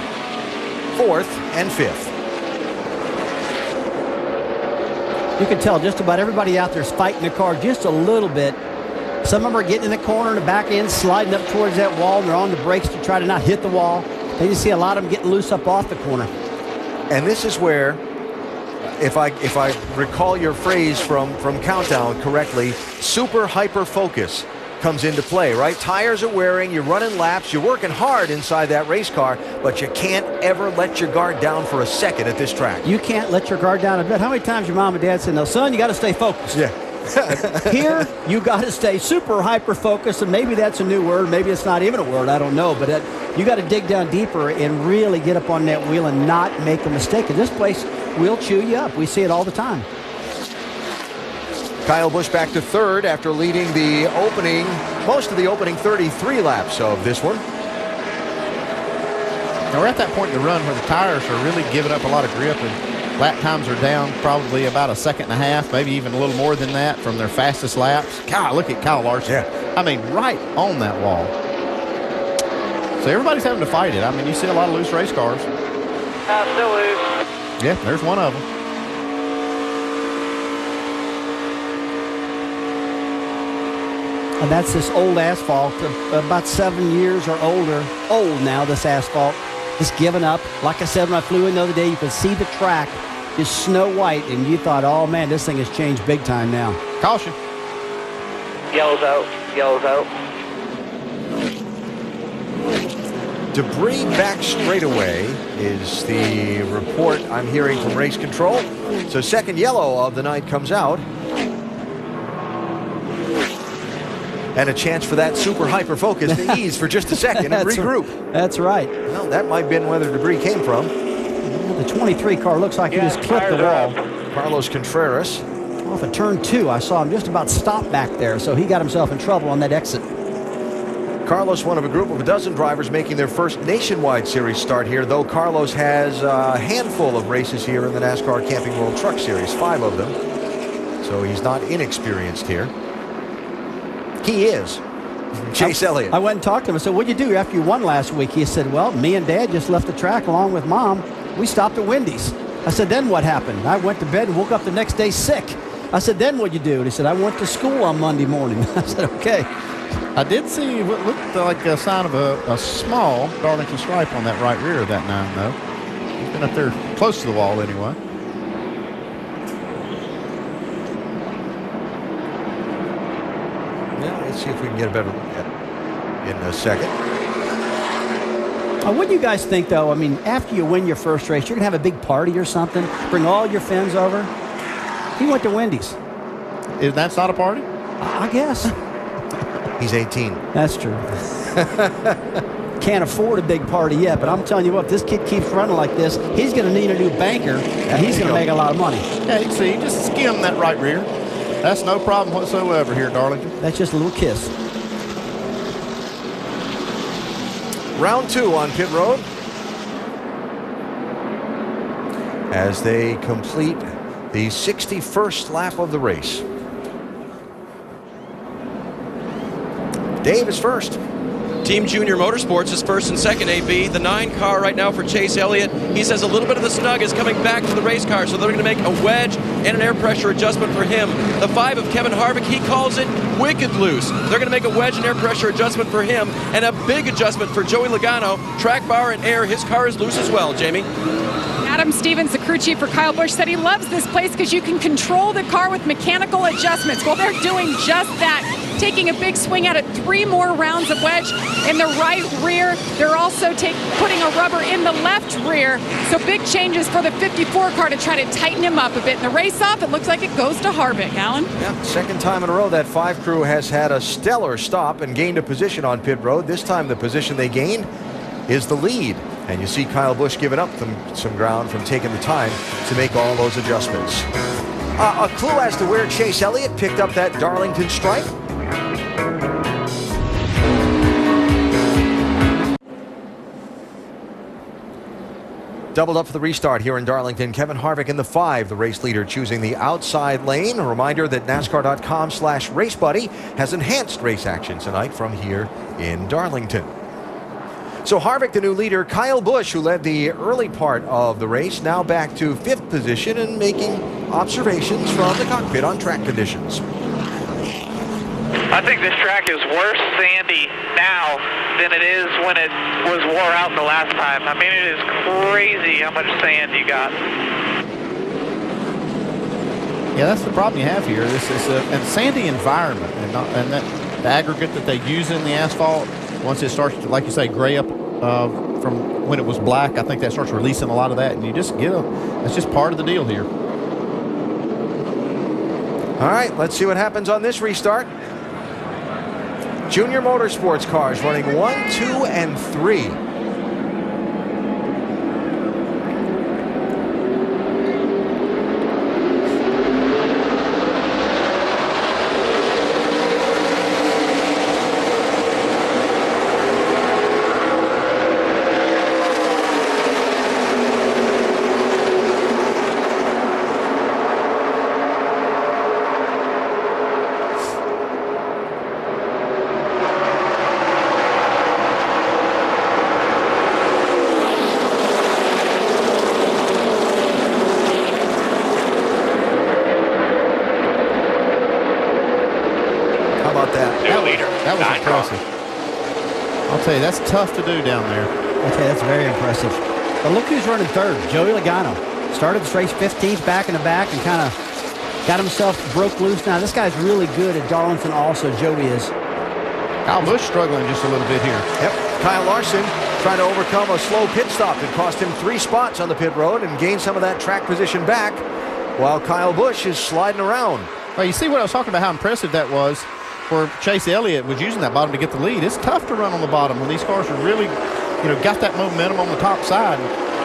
4th, and 5th. You can tell just about everybody out there is fighting the car just a little bit. Some of them are getting in the corner in the back end, sliding up towards that wall, and they're on the brakes to try to not hit the wall. Then you see a lot of them getting loose up off the corner. And this is where, if I recall your phrase from Countdown correctly, super hyper focus comes into play, right? Tires are wearing, you're running laps, you're working hard inside that race car, but you can't ever let your guard down for a second at this track. You can't let your guard down a bit. How many times your mom and dad said, no, son, you got to stay focused. Yeah. Here, you got to stay super hyper focused, and maybe that's a new word, maybe it's not even a word, I don't know, but you got to dig down deeper and really get up on that wheel and not make a mistake. And this place will chew you up. We see it all the time. Kyle Busch back to 3rd after leading most of the opening 33 laps of this one. Now we're at that point in the run where the tires are really giving up a lot of grip, and lap times are down probably about a second and a half, maybe even a little more than that from their fastest laps. God, look at Kyle Larson. Yeah. I mean, right on that wall. So everybody's having to fight it. I mean, you see a lot of loose race cars. Still loose. Yeah, there's one of them. And that's this old asphalt, about 7 years or older. Old now, this asphalt. Just giving up. Like I said when I flew in the other day, you could see the track just snow white, and you thought, oh man, this thing has changed big time now. Caution. Yellow's out. Yellow's out. Debris back straightaway is the report I'm hearing from race control. So second yellow of the night comes out. And a chance for that super hyper focus to ease for just a second and regroup. That's right. Well, that might have been where the debris came from. The 23 car looks like he just clipped the wall. Carlos Contreras. Off of turn 2, I saw him just about stop back there, so he got himself in trouble on that exit. Carlos, one of a group of a dozen drivers making their first nationwide series start here, though Carlos has a handful of races here in the NASCAR Camping World Truck Series, 5 of them. So he's not inexperienced here. He is. Chase Elliott. I went and talked to him. I said, what'd you do after you won last week? He said, well, me and Dad just left the track along with Mom. We stopped at Wendy's. I said, then what happened? I went to bed and woke up the next day sick. I said, then what'd you do? And he said, I went to school on Monday morning. I said, okay. I did see what looked like a sign of a small Darlington stripe on that right rear of that 9, though. He's been up there close to the wall anyway. Let's see if we can get a better look at it in a second. What do you guys think, though? I mean, after you win your first race, you're going to have a big party or something? Bring all your friends over? He went to Wendy's. That's not a party? I guess. He's 18. That's true. Can't afford a big party yet, but I'm telling you what, if this kid keeps running like this, he's going to need a new banker, and he's going to make a lot of money. Yeah, you can see, just skim that right rear. That's no problem whatsoever here, Darlington. That's just a little kiss. Round 2 on pit road. As they complete the 61st lap of the race. Dave is first. Team Junior Motorsports is first and second, AB. The 9 car right now for Chase Elliott. He says a little bit of the snug is coming back to the race car, so they're going to make a wedge and an air pressure adjustment for him. The 5 of Kevin Harvick, he calls it wicked loose. They're going to make a wedge and air pressure adjustment for him, and a big adjustment for Joey Logano. Track bar and air, his car is loose as well, Jamie. Adam Stevens, the crew chief for Kyle Busch, said he loves this place because you can control the car with mechanical adjustments. Well, they're doing just that. Taking a big swing at it, 3 more rounds of wedge in the right rear. They're also putting a rubber in the left rear. So big changes for the 54 car to try to tighten him up a bit. In the race-off, it looks like it goes to Harvick. Alan? Yeah, second time in a row that 5 crew has had a stellar stop and gained a position on pit road. This time the position they gained is the lead. And you see Kyle Busch giving up some ground from taking the time to make all those adjustments. A clue as to where Chase Elliott picked up that Darlington stripe. Doubled up for the restart here in Darlington. Kevin Harvick in the 5, the race leader, choosing the outside lane. A reminder that NASCAR.com/RaceBuddy has enhanced race action tonight from here in Darlington. So Harvick, the new leader. Kyle Busch, who led the early part of the race, now back to 5th position and making observations from the cockpit on track conditions. I think this track is worse sandy now than it is when it was wore out the last time. I mean, it is crazy how much sand you got. Yeah, that's the problem you have here. This is a sandy environment, and that the aggregate that they use in the asphalt, once it starts to, like you say, gray up from when it was black, I think that starts releasing a lot of that, and you just get that's just part of the deal here. All right, let's see what happens on this restart. Junior Motorsports cars running 1, 2, and 3. That was impressive. I'll tell you, that's tough to do down there. Okay, that's very impressive. But look who's running third, Joey Logano. Started this race 15th, back in the back, and kind of got himself broke loose. Now, this guy's really good at Darlington also, Joey is. Kyle Busch struggling just a little bit here. Yep. Kyle Larson trying to overcome a slow pit stop that cost him 3 spots on the pit road and gain some of that track position back, while Kyle Busch is sliding around. Well, you see what I was talking about, how impressive that was where Chase Elliott was using that bottom to get the lead. It's tough to run on the bottom when these cars are really, got that momentum on the top side.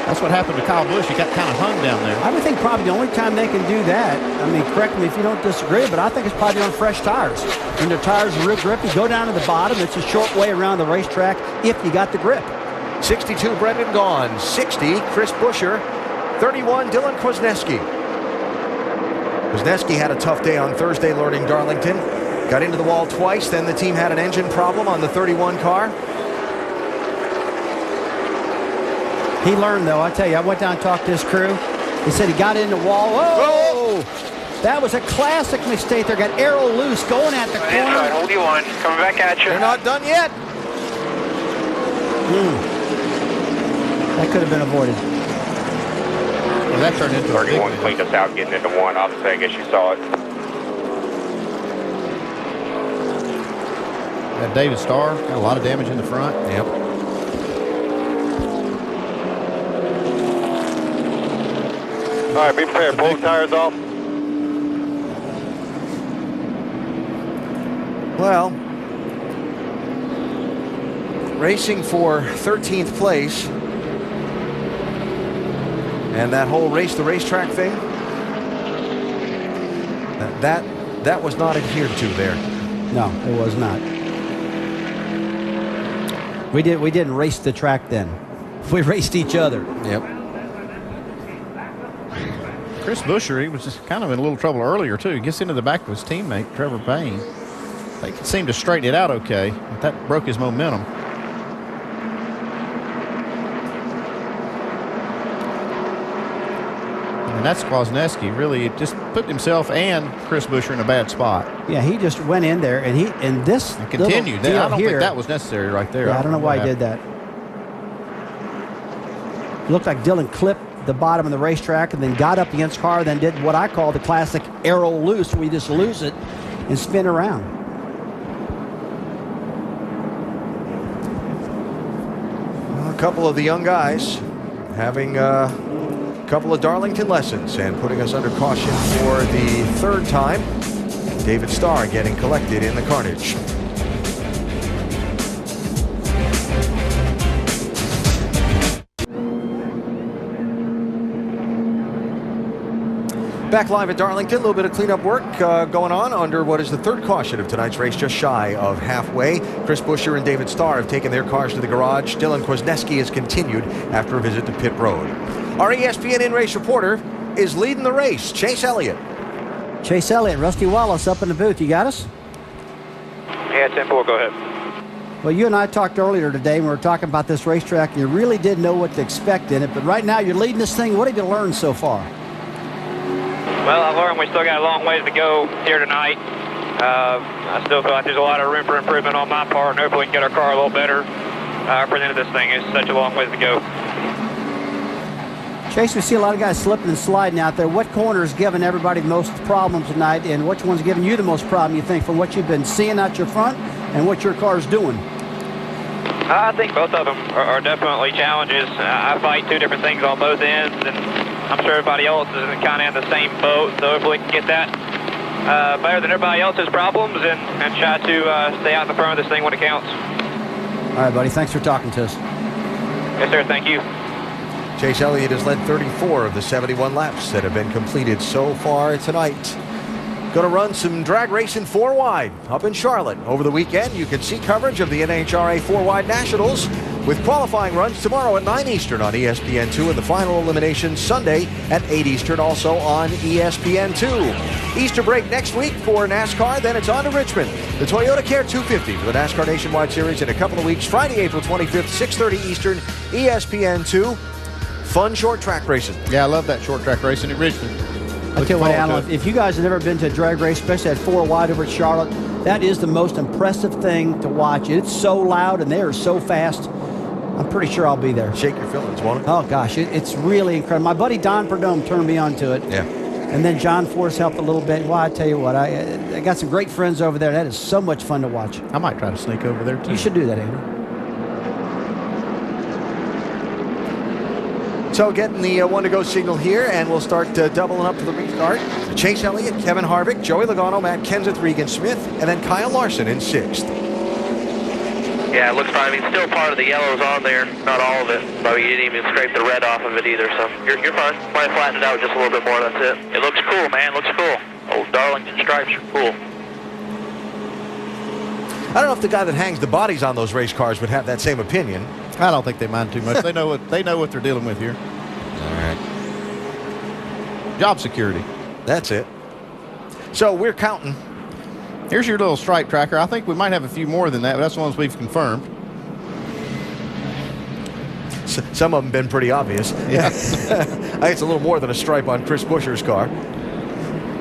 That's what happened to Kyle Busch. He got kind of hung down there. I would think probably the only time they can do that, I mean, correct me if you don't disagree, but I think it's probably on fresh tires. When their tires are real grippy, go down to the bottom. It's a short way around the racetrack if you got the grip. 62, Brendan Gaughan. 60, Chris Buescher. 31, Dylan Kwasniewski. Kwasniewski had a tough day on Thursday learning Darlington. Got into the wall twice, then the team had an engine problem on the 31 car. He learned, though. I tell you, I went down and talked to his crew. He said he got in the wall. Whoa! That was a classic mistake. They got arrow loose going at the corner. Inside, hold you on. Coming back at you. They're not done yet. That could have been avoided. Well, that turned into 31 cleaned us out getting into 1. Obviously, I guess you saw it. That David Starr got a lot of damage in the front. Yep. All right, be prepared. Pull the tires off. Well, racing for 13th place, and that whole race the racetrack thing, that was not adhered to there. No, it was not. We didn't race the track then. We raced each other. Yep. Chris Buescher, he was just kind of in a little trouble earlier, too. He gets into the back of his teammate, Trevor Payne. They could seem to straighten it out okay, but that broke his momentum. And that's Kwasniewski. Really just put himself and Chris Buescher in a bad spot. Yeah, he just went in there, and this and continued. I don't think that was necessary right there. Yeah, I don't know why he did that. It looked like Dylan clipped the bottom of the racetrack and then got up against car, then did what I call the classic arrow loose, where you just lose it and spin around. Well, a couple of the young guys having a couple of Darlington lessons and putting us under caution for the 3rd time. David Starr getting collected in the carnage. Back live at Darlington, a little bit of cleanup work going on under what is the 3rd caution of tonight's race, just shy of halfway. Chris Buescher and David Starr have taken their cars to the garage. Dylan Kwasniewski has continued after a visit to pit road. Our ESPN in-race reporter is leading the race, Chase Elliott. Chase Elliott, Rusty Wallace up in the booth. You got us? Yeah, 10-4, go ahead. Well, you and I talked earlier today when we were talking about this racetrack, and you really didn't know what to expect in it. But right now, you're leading this thing. What have you learned so far? Well, I learned we still got a long ways to go here tonight. I still feel like there's a lot of room for improvement on my part, and hopefully we can get our car a little better for the end of this thing. It's such a long ways to go. Chase, we see a lot of guys slipping and sliding out there. What corner is giving everybody the most problems tonight, and which one's giving you the most problem, you think, from what you've been seeing out your front and what your car's doing? I think both of them are definitely challenges. I fight 2 different things on both ends, and I'm sure everybody else is kind of in the same boat, so hopefully we can get that better than everybody else's problems and try to stay out in the front of this thing when it counts. All right, buddy. Thanks for talking to us. Yes, sir. Thank you. Chase Elliott has led 34 of the 71 laps that have been completed so far tonight. Going to run some drag racing 4 wide up in Charlotte over the weekend. You can see coverage of the NHRA 4 wide Nationals with qualifying runs tomorrow at 9 Eastern on ESPN2 and the final elimination Sunday at 8 Eastern also on ESPN2. Easter break next week for NASCAR, then it's on to Richmond. The Toyota Care 250 for the NASCAR Nationwide Series in a couple of weeks. Friday, April 25th, 6:30 Eastern, ESPN2. Fun short track racing. Yeah, I love that short track racing at Richmond. I'll tell you what, Alan, if you guys have never been to a drag race, especially at 4 wide over at Charlotte, That is the most impressive thing to watch. It's so loud and they are so fast. I'm pretty sure I'll be there. Shake your feelings, won't it? Oh, gosh, it's really incredible. My buddy Don Perdome turned me on to it. Yeah. And then John Force helped a little bit. Well, I tell you what, I got some great friends over there. That is so much fun to watch. I might try to sneak over there, too. You should do that, Andrew. So getting the one-to-go signal here, and we'll start doubling up for the restart. Chase Elliott, Kevin Harvick, Joey Logano, Matt Kenseth, Regan Smith, and then Kyle Larson in 6th. Yeah, it looks fine. I mean, still part of the yellow's on there, not all of it, but you didn't even scrape the red off of it either, so you're fine. Might flatten it out just a little bit more, that's it. It looks cool, man, looks cool. Old Darlington stripes are cool. I don't know if the guy that hangs the bodies on those race cars would have that same opinion. I don't think they mind too much. They know what they're dealing with here. All right. Job security. That's it. So we're counting. Here's your little stripe tracker. I think we might have a few more than that, but that's the ones we've confirmed. Some of them been pretty obvious. Yeah. I think it's a little more than a stripe on Chris Buescher's car.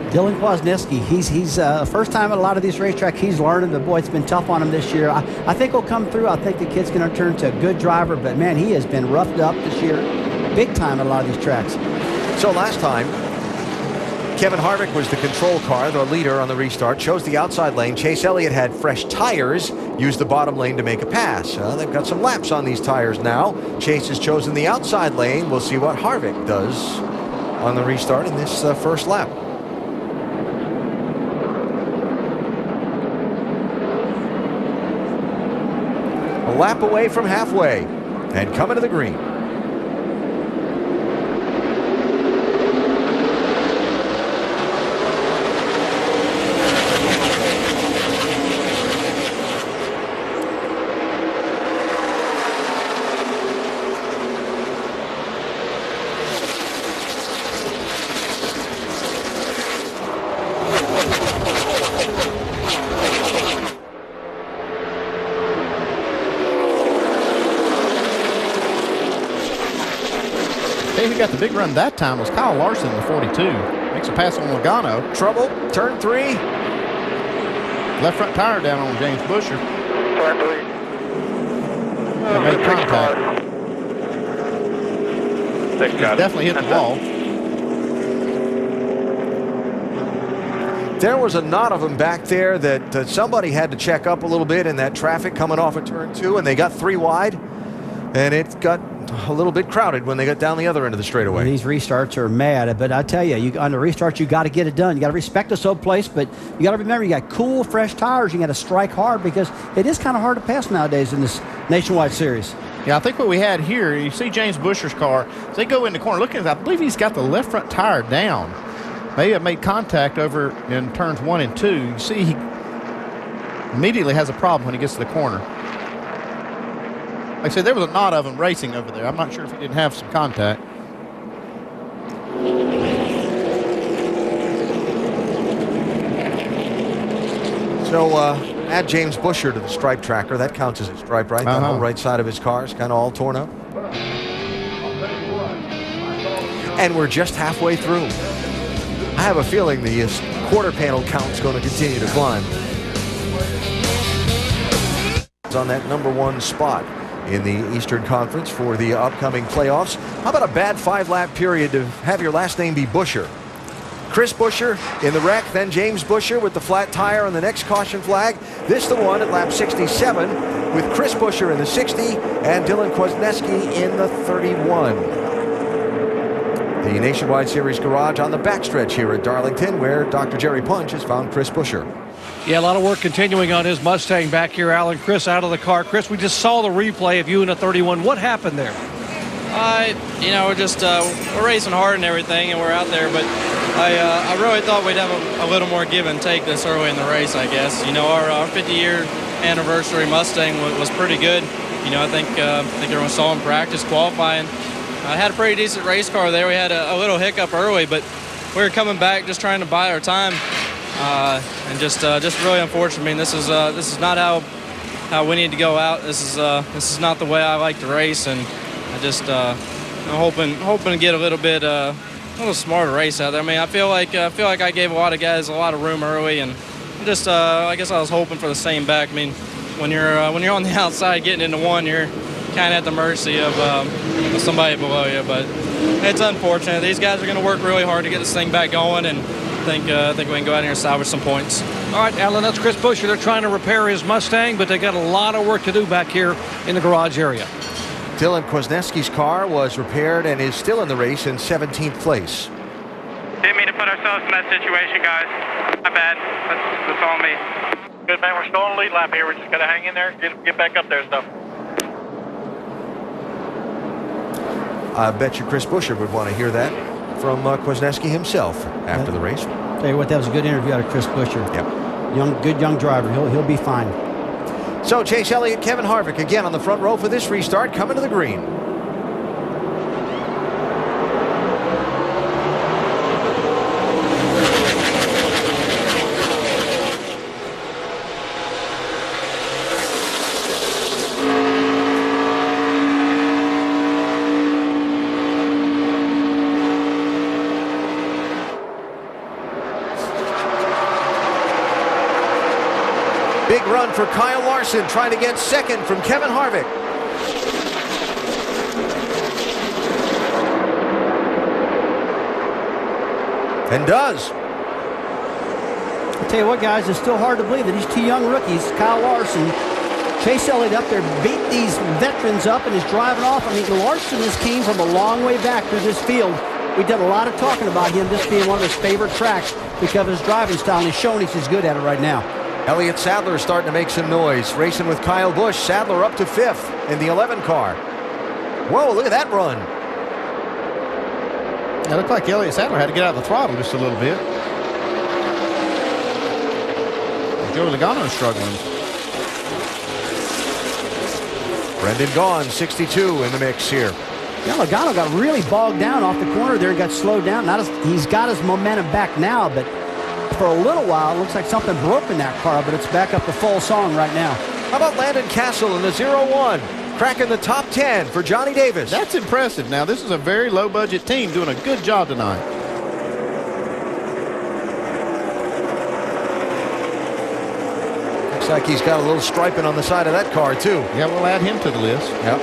Dylan Kwasniewski, he's first time at a lot of these racetracks. He's learning. The boy, it's been tough on him this year. I think he'll come through. I think the kid's going to turn to a good driver, but man, he has been roughed up this year, big time at a lot of these tracks. So last time, Kevin Harvick was the control car, the leader on the restart, chose the outside lane. Chase Elliott had fresh tires, used the bottom lane to make a pass. They've got some laps on these tires now. Chase has chosen the outside lane. We'll see what Harvick does on the restart in this first lap. A lap away from halfway and coming to the green. Who got the big run that time was Kyle Larson in the 42. Makes a pass on Logano. Trouble, turn 3. Left front tire down on James Buescher. Turn 3. They made contact. Thanks, He definitely hit the wall. There was a knot of them back there that somebody had to check up a little bit in that traffic coming off of turn 2, and they got 3 wide, and it got a little bit crowded when they got down the other end of the straightaway. These restarts are mad, but I tell you, on the restart, you got to get it done. You got to respect the soap place, but you got to remember you got cool, fresh tires. You got to strike hard because it is kind of hard to pass nowadays in this Nationwide Series. Yeah, I think what we had here, you see James Buescher's car. As they go in the corner, look at it. I believe he's got the left front tire down. May have made contact over in turns 1 and 2. You see he immediately has a problem when he gets to the corner. Like I said, there was a knot of them racing over there. I'm not sure if he didn't have some contact. So add James Buescher to the stripe tracker. That counts as a stripe, right? The whole right side of his car is kind of all torn up. And we're just halfway through. I have a feeling the quarter panel count is going to continue to climb. It's on that number 1 spot in the Eastern Conference for the upcoming playoffs. How about a bad 5-lap period to have your last name be Buescher? Chris Buescher in the wreck, then James Buescher with the flat tire on the next caution flag. This the one at lap 67 with Chris Buescher in the 60 and Dylan Kwasniewski in the 31. The Nationwide Series garage on the backstretch here at Darlington, where Dr. Jerry Punch has found Chris Buescher. Yeah, a lot of work continuing on his Mustang back here, Alan. Chris out of the car. Chris, we just saw the replay of you in a 31. What happened there? You know, we're racing hard and everything, and we're out there, but I really thought we'd have a little more give and take this early in the race, I guess. You know, our 50-year anniversary Mustang was pretty good. You know, I think everyone saw in practice qualifying. I had a pretty decent race car there. We had a little hiccup early, but we were coming back just trying to buy our time. And just really unfortunate. I mean, this is not how we need to go out. This is not the way I like to race, and I just I'm hoping to get a little smarter race out there. I mean, I feel like I gave a lot of guys a lot of room early, and I guess I was hoping for the same back. I mean, when you're on the outside getting into one, you're kind of at the mercy of somebody below you. But it's unfortunate. These guys are going to work really hard to get this thing back going, and I think we can go out here and salvage some points. All right, Alan, that's Chris Buescher. They're trying to repair his Mustang, but they got a lot of work to do back here in the garage area. Dylan Kwasniewski's car was repaired and is still in the race in 17th place. Didn't mean to put ourselves in that situation, guys. My bad. That's on me. Good, man. We're still on the lead lap here. We're just going to hang in there and get back up there and stuff. I bet you Chris Buescher would want to hear that from Kwasniewski himself after the race. Tell you what, that was a good interview out of Chris Buescher. Yep. Good young driver. He'll be fine. So Chase Elliott, Kevin Harvick again on the front row for this restart, coming to the green. Big run for Kyle Larson, trying to get second from Kevin Harvick. And does. I'll tell you what, guys, it's still hard to believe that these two young rookies, Kyle Larson, Chase Elliott up there, beat these veterans up and is driving off. I mean, Larson just came from a long way back through this field. We did a lot of talking about him, this being one of his favorite tracks because of his driving style, and he's showing he's good at it right now. Elliott Sadler is starting to make some noise, racing with Kyle Busch. Sadler up to 5th in the 11 car. Whoa, look at that run. It looked like Elliott Sadler had to get out of the throttle just a little bit. Joey Logano's struggling. Brendan Gaughan, 62 in the mix here. Yeah, Logano got really bogged down off the corner there and got slowed down. He's got his momentum back now, but for a little while, it looks like something broke in that car, but it's back up to full song right now. How about Landon Castle in the 0-1? Cracking the top 10 for Johnny Davis. That's impressive. Now, this is a very low-budget team doing a good job tonight. Looks like he's got a little striping on the side of that car, too. Yeah, we'll add him to the list. Yep.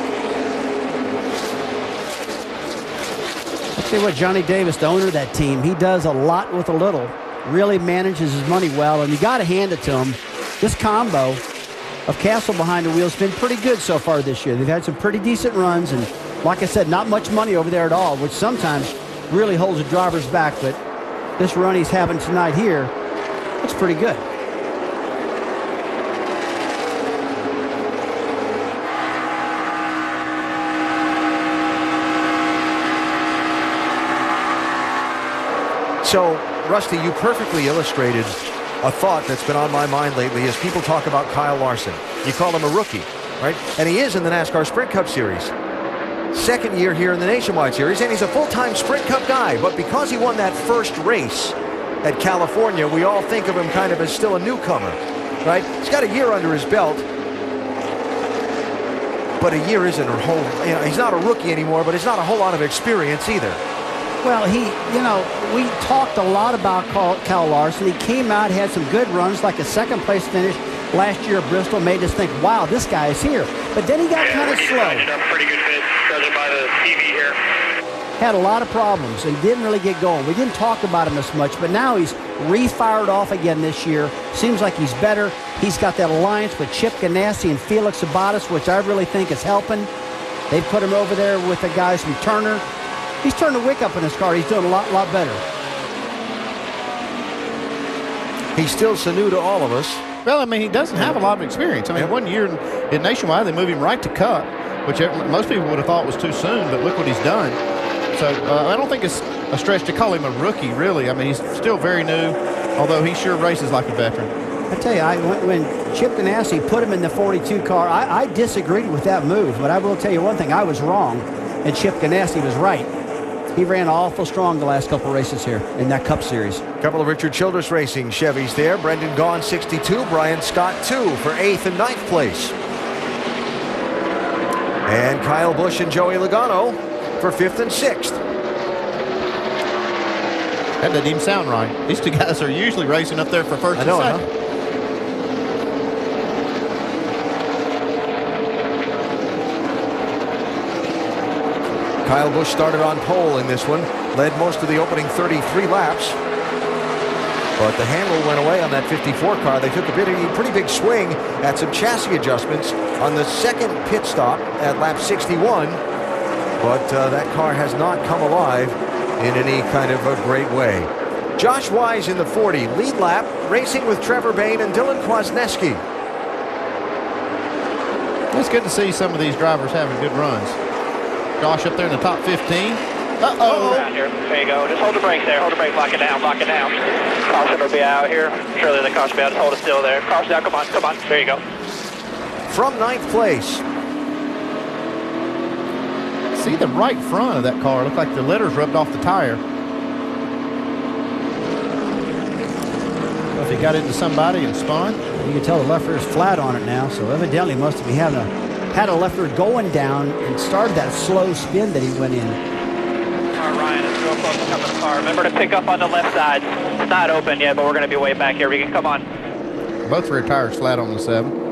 I'll tell you what, Johnny Davis, the owner of that team, he does a lot with a little. Really manages his money well, and you got to hand it to him. This combo of Castle behind the wheel has been pretty good so far this year. They've had some pretty decent runs, and like I said, not much money over there at all, which sometimes really holds the drivers back, but this run he's having tonight here looks pretty good. So, Rusty, you perfectly illustrated a thought that's been on my mind lately as people talk about Kyle Larson. You call him a rookie, right? And he is in the NASCAR Sprint Cup Series. Second year here in the Nationwide Series, and he's a full-time Sprint Cup guy. But because he won that first race at California, we all think of him kind of as still a newcomer, right? He's got a year under his belt. But a year isn't a whole, he's not a rookie anymore, but it's not a whole lot of experience either. Well, we talked a lot about Kyle Larson. He came out, had some good runs, like a second-place finish last year at Bristol, made us think, wow, this guy is here. But then he got kind of slow. Pretty good fit, judging by the TV here. Had a lot of problems and didn't really get going. We didn't talk about him as much, but now he's re-fired off again this year. Seems like he's better. He's got that alliance with Chip Ganassi and Felix Sabates, which I really think is helping. They've put him over there with the guys from Turner. He's turned the wick up in his car. He's doing a lot better. He's still so new to all of us. Well, I mean, he doesn't have a lot of experience. I mean, 1 year in Nationwide, they moved him right to Cup, which most people would have thought was too soon, but look what he's done. So I don't think it's a stretch to call him a rookie, really. I mean, he's still very new, although he sure races like a veteran. I tell you, when Chip Ganassi put him in the 42 car, I disagreed with that move, but I will tell you one thing, I was wrong, and Chip Ganassi was right. He ran awful strong the last couple races here in that Cup Series. A couple of Richard Childress Racing Chevys there. Brendan Gaughan, 62. Brian Scott, 2 for 8th and 9th place. And Kyle Busch and Joey Logano for 5th and 6th. That doesn't even sound right. These two guys are usually racing up there for first and second. Huh? Kyle Busch started on pole in this one, led most of the opening 33 laps. But the handle went away on that 54 car. They took a pretty big swing at some chassis adjustments on the second pit stop at lap 61. But that car has not come alive in any kind of a great way. Josh Wise in the 40, lead lap, racing with Trevor Bayne and Dylan Kwasniewski. It's good to see some of these drivers having good runs. Josh up there in the top 15. Around here. There you go. Just hold the brakes there. Hold the brake. Lock it down. Lock it down. Caution will be out here. Surely the caution will be out. Just hold it still there. Caution down. Come on. Come on. There you go. From 9th place. See the right front of that car. Looked like the letters rubbed off the tire. Well, if he got into somebody and spun. You can tell the left rear is flat on it now, so evidently must be had a left rear going down and started that slow spin that he went in. All right, Ryan, it's real close to coming to the car. Remember to pick up on the left side. It's not open yet, but we're going to be way back here. We can come on. Both rear tires flat on the 7.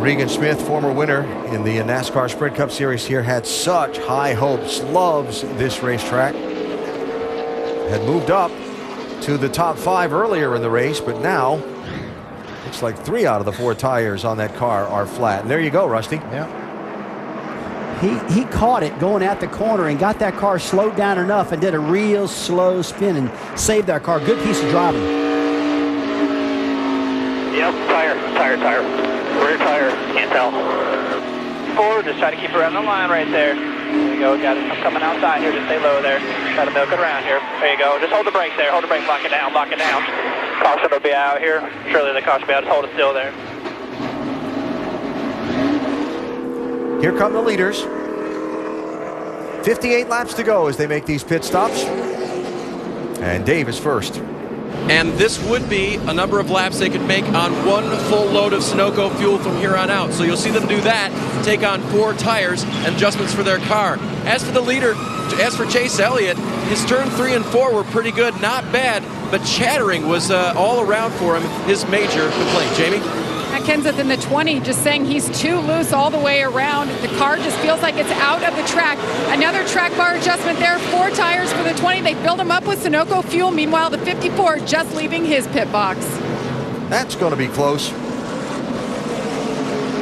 Regan Smith, former winner in the NASCAR Sprint Cup Series here, had such high hopes, loves this racetrack. Had moved up to the top 5 earlier in the race, but now looks like 3 out of the 4 tires on that car are flat. And there you go, Rusty. Yeah. He caught it going at the corner and got that car slowed down enough and did a real slow spin and saved that car. Good piece of driving. Yep, tire. Rear tire, can't tell. Forward, just try to keep it around the line right there. There you go, got it. I'm coming outside here, just stay low there. Try to milk it around here. There you go, just hold the brake there. Hold the brake, lock it down. Caution will be out here. Surely the caution will be out, just hold it still there. Here come the leaders. 58 laps to go as they make these pit stops. And Dave is first. And this would be a number of laps they could make on one full load of Sunoco fuel from here on out. So you'll see them do that, take on 4 tires and adjustments for their car. As for the leader, as for Chase Elliott, his turn 3 and 4 were pretty good, not bad, but chattering was all around for him, his major complaint. Jamie? Matt Kenseth in the 20 just saying he's too loose all the way around. The car just feels like it's out of the track. Another track bar adjustment there. 4 tires for the 20. They filled them up with Sunoco fuel. Meanwhile, the 54 just leaving his pit box. That's going to be close.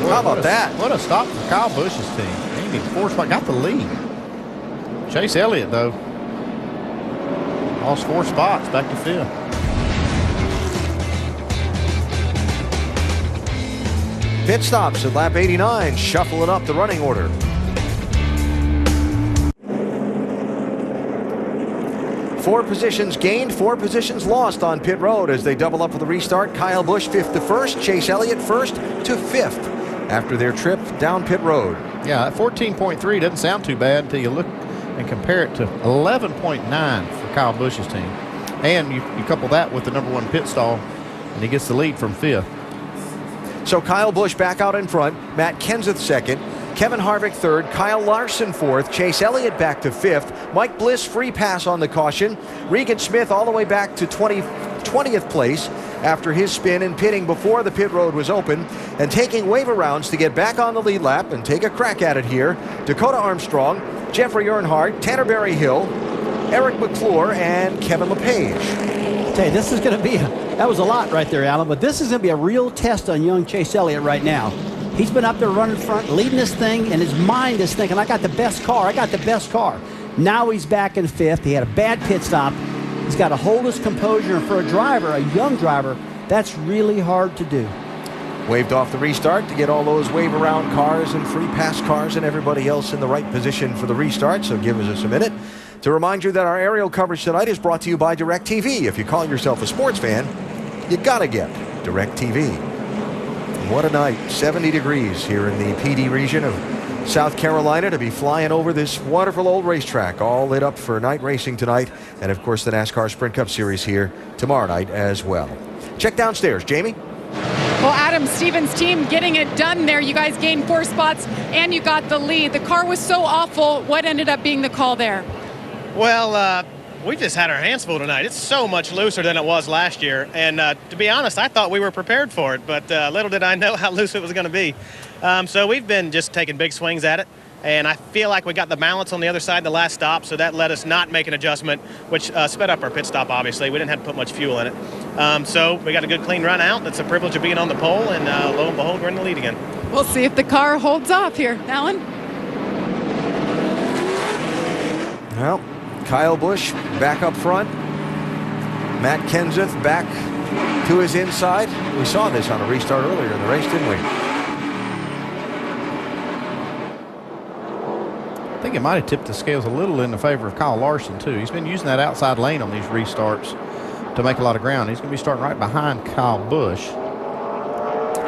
How about that? What a stop for Kyle Busch's team. He got the lead. Chase Elliott, though, lost 4 spots back to 5th. Pit stops at lap 89, shuffling up the running order. Four positions gained, 4 positions lost on pit road as they double up for the restart. Kyle Busch 5th to 1st, Chase Elliott 1st to 5th after their trip down pit road. Yeah, 14.3 doesn't sound too bad until you look and compare it to 11.9 for Kyle Busch's team. And you couple that with the #1 pit stall, and he gets the lead from 5th. So Kyle Busch back out in front, Matt Kenseth 2nd, Kevin Harvick 3rd, Kyle Larson 4th, Chase Elliott back to 5th, Mike Bliss free pass on the caution, Regan Smith all the way back to 20th place after his spin and pitting before the pit road was open, and taking wave rounds to get back on the lead lap and take a crack at it here, Dakota Armstrong, Jeffrey Earnhardt, Tanner Berry-Hill, Eric McClure, and Kevin LePage. Hey, this is going to be, that was a lot right there, Alan, but this is going to be a real test on young Chase Elliott right now. He's been up there running front, leading this thing, and his mind is thinking, I got the best car. Now he's back in 5th. He had a bad pit stop. He's got to hold his composure, and for a driver, a young driver, that's really hard to do. Waved off the restart to get all those wave around cars and free pass cars and everybody else in the right position for the restart, so give us a minute to remind you that our aerial coverage tonight is brought to you by DirecTV. If you call yourself a sports fan, you gotta get DirecTV. And what a night, 70 degrees here in the PD region of South Carolina to be flying over this wonderful old racetrack, all lit up for night racing tonight, and of course the NASCAR Sprint Cup Series here tomorrow night as well. Check downstairs, Jamie. Well, Adam Stevens' team getting it done there. You guys gained 4 spots and you got the lead. The car was so awful. What ended up being the call there? Well, we just had our hands full tonight. It's so much looser than it was last year. And to be honest, I thought we were prepared for it, but little did I know how loose it was going to be. So we've been just taking big swings at it. And I feel like we got the balance on the other side the last stop, so that let us not make an adjustment, which sped up our pit stop, obviously. We didn't have to put much fuel in it. So we got a good, clean run out. That's a privilege of being on the pole, and lo and behold, we're in the lead again. We'll see if the car holds off here. Alan? Well, Kyle Busch back up front. Matt Kenseth back to his inside. We saw this on a restart earlier in the race, didn't we? I think it might have tipped the scales a little in the favor of Kyle Larson, too. He's been using that outside lane on these restarts to make a lot of ground. He's going to be starting right behind Kyle Busch.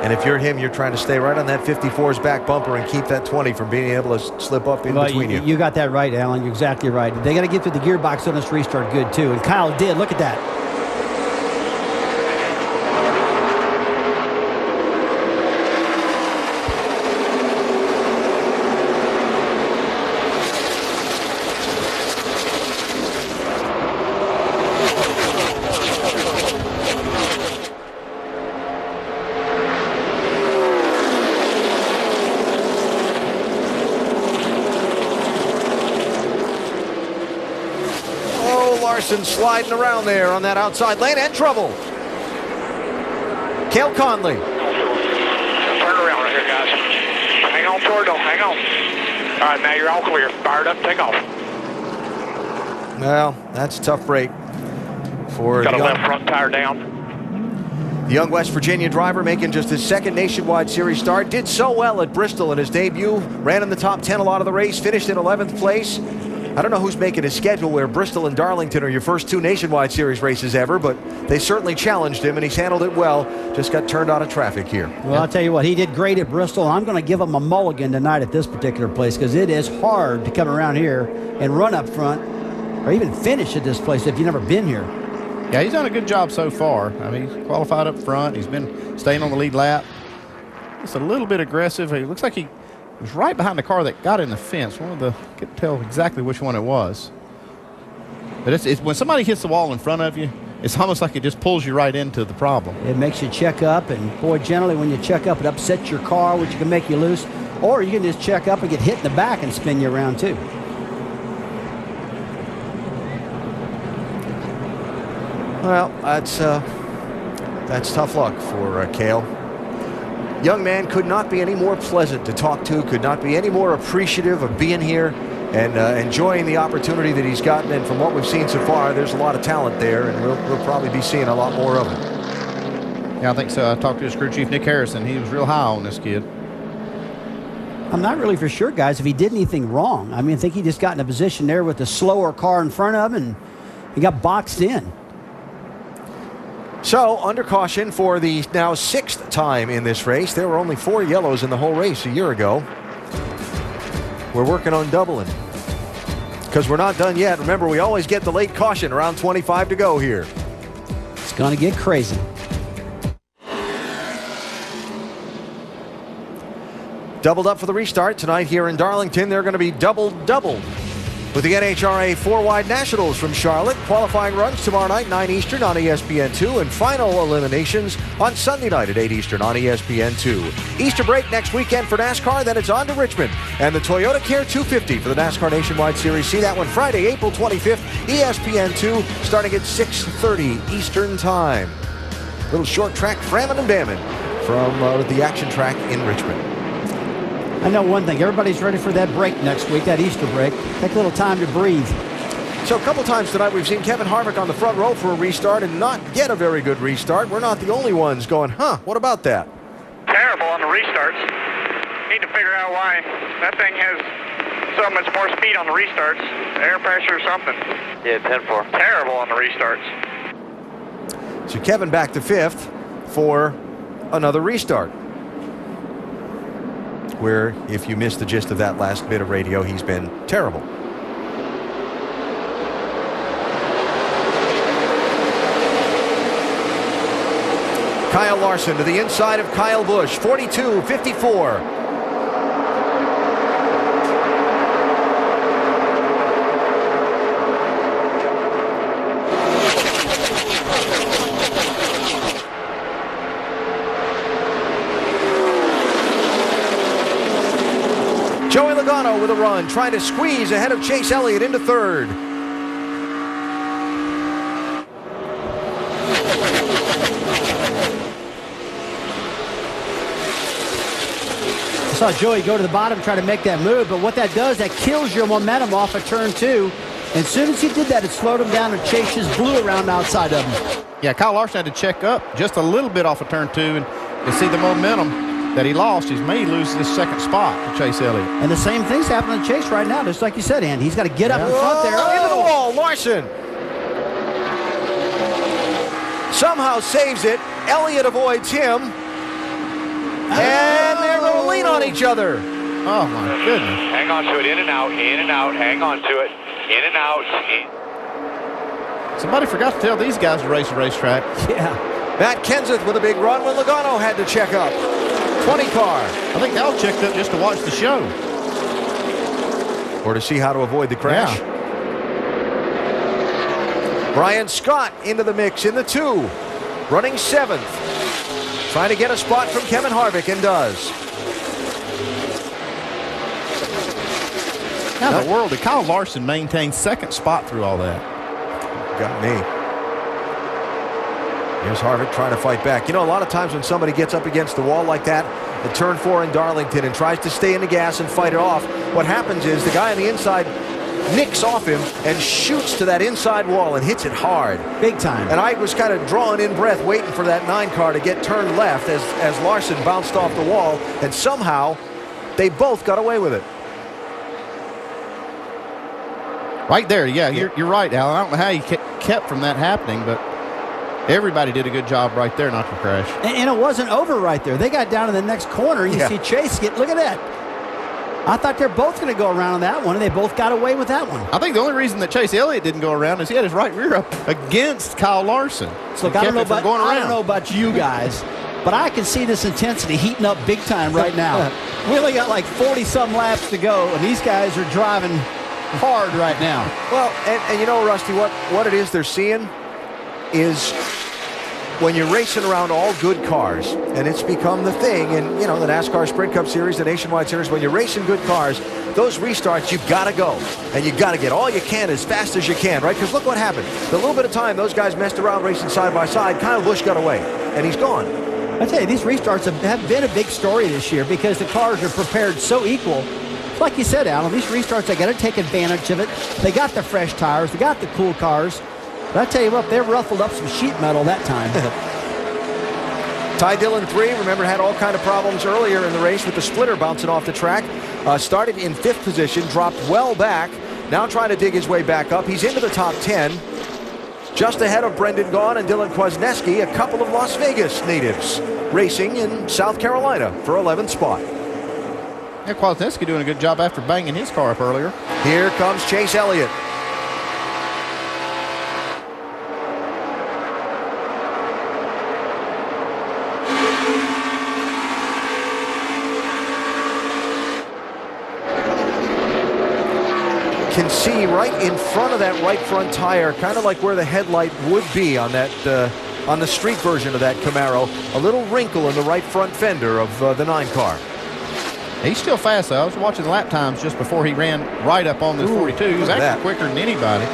And if you're him, you're trying to stay right on that 54's back bumper and keep that 20 from being able to slip up in between you. You got that right, Alan. You're exactly right. They got to get through the gearbox on this restart good, too. And Kyle did. Look at that. Sliding around there on that outside lane, and trouble. Cale Conley. Turn around right here, guys. Hang on, Tordo, hang on. All right, now you're all clear. Fired up, take off. Well, that's a tough break for got a left front tire down. The young West Virginia driver making just his second Nationwide Series start. Did so well at Bristol in his debut. Ran in the top 10 a lot of the race. Finished in 11th place. I don't know who's making his schedule where Bristol and Darlington are your first two Nationwide Series races ever, but they certainly challenged him, and he's handled it well. Just got turned out of traffic here. Well, I'll tell you what, he did great at Bristol. I'm going to give him a mulligan tonight at this particular place because it is hard to come around here and run up front or even finish at this place if you've never been here. Yeah, he's done a good job so far. I mean, he's qualified up front. He's been staying on the lead lap. Just a little bit aggressive. It looks like he was right behind the car that got in the fence. Couldn't tell exactly which one it was. But it's when somebody hits the wall in front of you, it's almost like it just pulls you right into the problem. It makes you check up, and boy, generally when you check up, it upsets your car, which can make you loose. Or you can just check up and get hit in the back and spin you around too. Well, that's tough luck for Cale. Young man could not be any more pleasant to talk to, could not be any more appreciative of being here and enjoying the opportunity that he's gotten. And from what we've seen so far, there's a lot of talent there, and we'll probably be seeing a lot more of it. Yeah, I think so. I talked to his crew chief, Nick Harrison. He was real high on this kid. I'm not really for sure, guys, if he did anything wrong. I mean, I think he just got in a position there with the slower car in front of him, and he got boxed in. So, under caution for the now 6th time in this race. There were only 4 yellows in the whole race a year ago. We're working on doubling because we're not done yet. Remember, we always get the late caution around 25 to go here. It's going to get crazy. Doubled up for the restart tonight here in Darlington. They're going to be doubled with the NHRA 4-wide Nationals from Charlotte. Qualifying runs tomorrow night, 9 Eastern on ESPN2, and final eliminations on Sunday night at 8 Eastern on ESPN2. Easter break next weekend for NASCAR, then it's on to Richmond and the Toyota Care 250 for the NASCAR Nationwide Series. See that one Friday, April 25th, ESPN2, starting at 6:30 Eastern Time. Little short track Framin and Bamman from the action track in Richmond. I know one thing. Everybody's ready for that break next week, that Easter break. Take a little time to breathe. So a couple times tonight we've seen Kevin Harvick on the front row for a restart and not get a very good restart. We're not the only ones going, what about that? Terrible on the restarts. Need to figure out why that thing has so much more speed on the restarts. Air pressure or something. Yeah, 10-4. Terrible on the restarts. So Kevin back to 5th for another restart, where if you missed the gist of that last bit of radio, he's been terrible. Kyle Larson to the inside of Kyle Busch, 42-54. Logano with a run, trying to squeeze ahead of Chase Elliott into third. I saw Joey go to the bottom, try to make that move, but what that does, that kills your momentum off of turn 2. And as soon as he did that, it slowed him down, and Chase just blew around outside of him. Yeah, Kyle Larson had to check up just a little bit off of turn 2, and to see the momentum that he lost, he's may lose this second spot to Chase Elliott. And the same thing's happening to Chase right now, just like you said, Andy. He's got to get up in front there. Oh, into the wall, Larson. Somehow saves it. Elliott avoids him. And they're going to lean on each other. Oh, my goodness. Hang on to it. In and out. Hang on to it. In and out. Somebody forgot to tell these guys to race a racetrack. Yeah. Matt Kenseth with a big run when Logano had to check up. 20 car. I think they all checked up just to watch the show. Or to see how to avoid the crash. Yeah. Brian Scott into the mix in the 2. Running 7th. Trying to get a spot from Kevin Harvick, and does. How in the world did Kyle Larson maintain second spot through all that? Got me. Here's Harvick trying to fight back. You know, a lot of times when somebody gets up against the wall like that at turn 4 in Darlington and tries to stay in the gas and fight it off, what happens is the guy on the inside nicks off him and shoots to that inside wall and hits it hard. Big time. And I was kind of drawing in breath waiting for that 9 car to get turned left as Larson bounced off the wall, and somehow they both got away with it. Right there, yeah, you're right, Alan. I don't know how he kept from that happening, but everybody did a good job right there not to crash. And it wasn't over right there. They got down in the next corner. You see Chase get, look at that. I thought they're both going to go around on that one, and they both got away with that one. I think the only reason that Chase Elliott didn't go around is he had his right rear up against Kyle Larson. So look, I don't know about you guys, but I can see this intensity heating up big time right now. We only got like 40-some laps to go, and these guys are driving hard right now. Well, and you know, Rusty, what it is they're seeing is when you're racing around all good cars, and it's become the thing in, you know, the NASCAR Sprint Cup Series, the Nationwide Series, when you're racing good cars, those restarts, you've got to go. And you've got to get all you can as fast as you can, right? Because look what happened. The little bit of time those guys messed around racing side by side, Kyle Busch got away, and he's gone. I tell you, these restarts have been a big story this year because the cars are prepared so equal. Like you said, Alan, these restarts, they got to take advantage of it. They got the fresh tires. They got the cool cars. But I tell you what, they ruffled up some sheet metal that time. Ty Dillon 3, remember, had all kind of problems earlier in the race with the splitter bouncing off the track. Started in 5th position, dropped well back. Now trying to dig his way back up. He's into the top 10. Just ahead of Brendan Gaughan and Dylan Kwasniewski, a couple of Las Vegas natives racing in South Carolina for 11th spot. Yeah, Kwasniewski doing a good job after banging his car up earlier. Here comes Chase Elliott. Can see right in front of that right front tire, kind of like where the headlight would be on that on the street version of that Camaro. A little wrinkle in the right front fender of the 9 car. He's still fast, though. I was watching lap times just before he ran right up on this 42. He was actually quicker than anybody.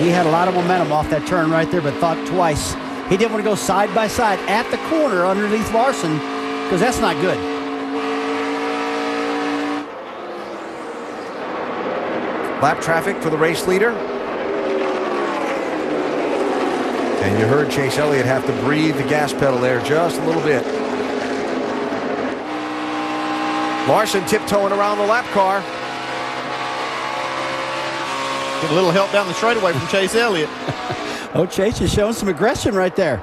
He had a lot of momentum off that turn right there, but thought twice. He didn't want to go side by side at the corner underneath Larson because that's not good. Lap traffic for the race leader. And you heard Chase Elliott have to breathe the gas pedal there just a little bit. Larson tiptoeing around the lap car. Get a little help down the straightaway from Chase Elliott. Oh, Chase is showing some aggression right there.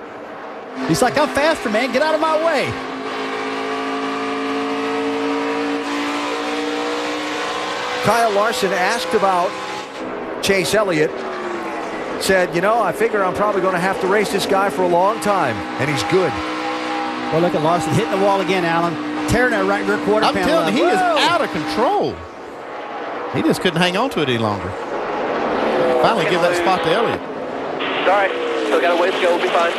He's like, I'm faster, man. Get out of my way. Kyle Larson asked about Chase Elliott. Said, you know, I figure I'm probably going to have to race this guy for a long time. And he's good. Well, look at Larson hitting the wall again, Alan. Tearing that right rear quarter panel. I'm telling you, he is out of control. He just couldn't hang on to it any longer. Finally give that spot to Elliott. All right, still got a ways to go, we'll be fine.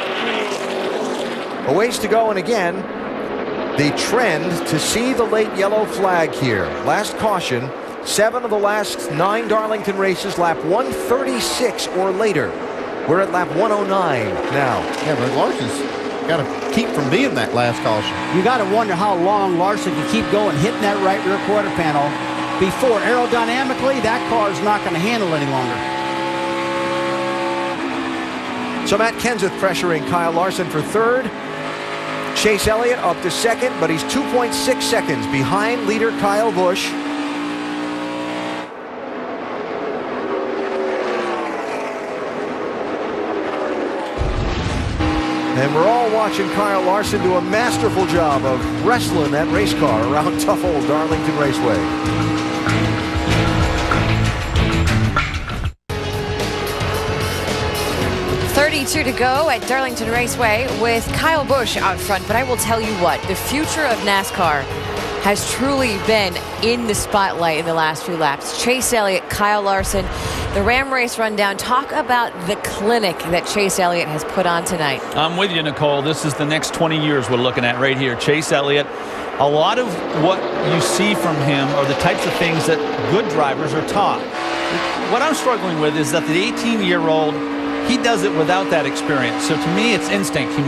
A ways to go, and again, the trend to see the late yellow flag here. Last caution, 7 of the last 9 Darlington races, lap 136 or later. We're at lap 109 now. Yeah, but Larson's got to keep from being that last caution. You got to wonder how long Larson can keep going, hitting that right rear quarter panel before aerodynamically that car is not going to handle any longer. So Matt Kenseth pressuring Kyle Larson for third. Chase Elliott up to second, but he's 2.6 seconds behind leader Kyle Busch. And we're all watching Kyle Larson do a masterful job of wrestling that race car around tough old Darlington Raceway. .32 to go at Darlington Raceway with Kyle Busch out front. But I will tell you what, the future of NASCAR has truly been in the spotlight in the last few laps. Chase Elliott, Kyle Larson, the Ram Race rundown. Talk about the clinic that Chase Elliott has put on tonight. I'm with you, Nicole. This is the next 20 years we're looking at right here. Chase Elliott, a lot of what you see from him are the types of things that good drivers are taught. What I'm struggling with is that the 18-year-old, he does it without that experience. So to me, it's instinct. He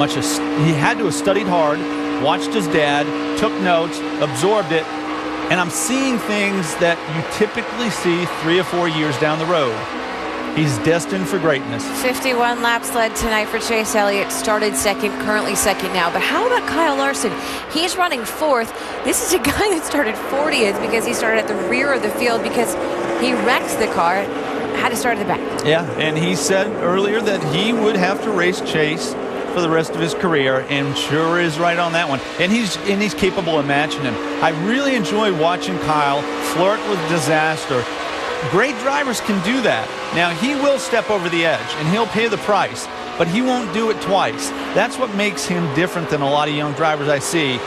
had to have studied hard, watched his dad, took notes, absorbed it, and I'm seeing things that you typically see 3 or 4 years down the road. He's destined for greatness. 51 laps led tonight for Chase Elliott. Started second, currently second now. But how about Kyle Larson? He's running fourth. This is a guy that started 40th because he started at the rear of the field because he wrecked the car. Had to start at the back. Yeah, and he said earlier that he would have to race Chase for the rest of his career, and sure is right on that one. And he's capable of matching him. I really enjoy watching Kyle flirt with disaster. Great drivers can do that. Now, he will step over the edge, and he'll pay the price, but he won't do it twice. That's what makes him different than a lot of young drivers I see.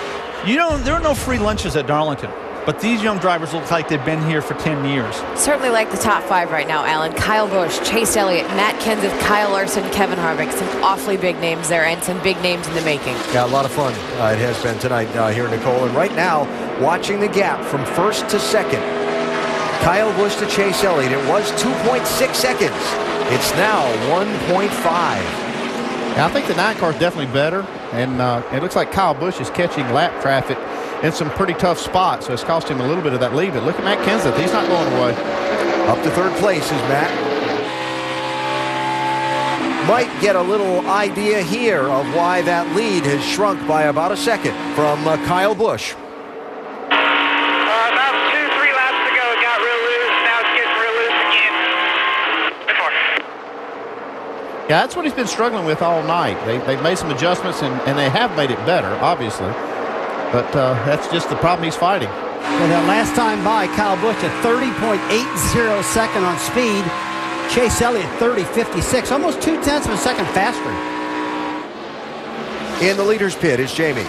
There are no free lunches at Darlington. But these young drivers look like they've been here for 10 years. Certainly like the top 5 right now, Alan. Kyle Busch, Chase Elliott, Matt Kenseth, Kyle Larson, Kevin Harvick. Some awfully big names there and some big names in the making. Yeah, a lot of fun it has been tonight here, Nicole. And right now, watching the gap from first to second. Kyle Busch to Chase Elliott. It was 2.6 seconds. It's now 1.5. Yeah, I think the 9 car is definitely better. And it looks like Kyle Busch is catching lap traffic in some pretty tough spots, so it's cost him a little bit of that lead. But look at Matt Kenseth. He's not going away. Up to third place is Matt. Might get a little idea here of why that lead has shrunk by about a second from Kyle Busch. About 2-3 laps to go. It got real loose. Now it's getting real loose again. Yeah, that's what he's been struggling with all night. They've made some adjustments, and they have made it better, obviously. But that's just the problem he's fighting. Well, that last time by, Kyle Busch at 30.80 second on speed. Chase Elliott 30.56, almost 0.2 of a second faster. In the leader's pit is Jamie.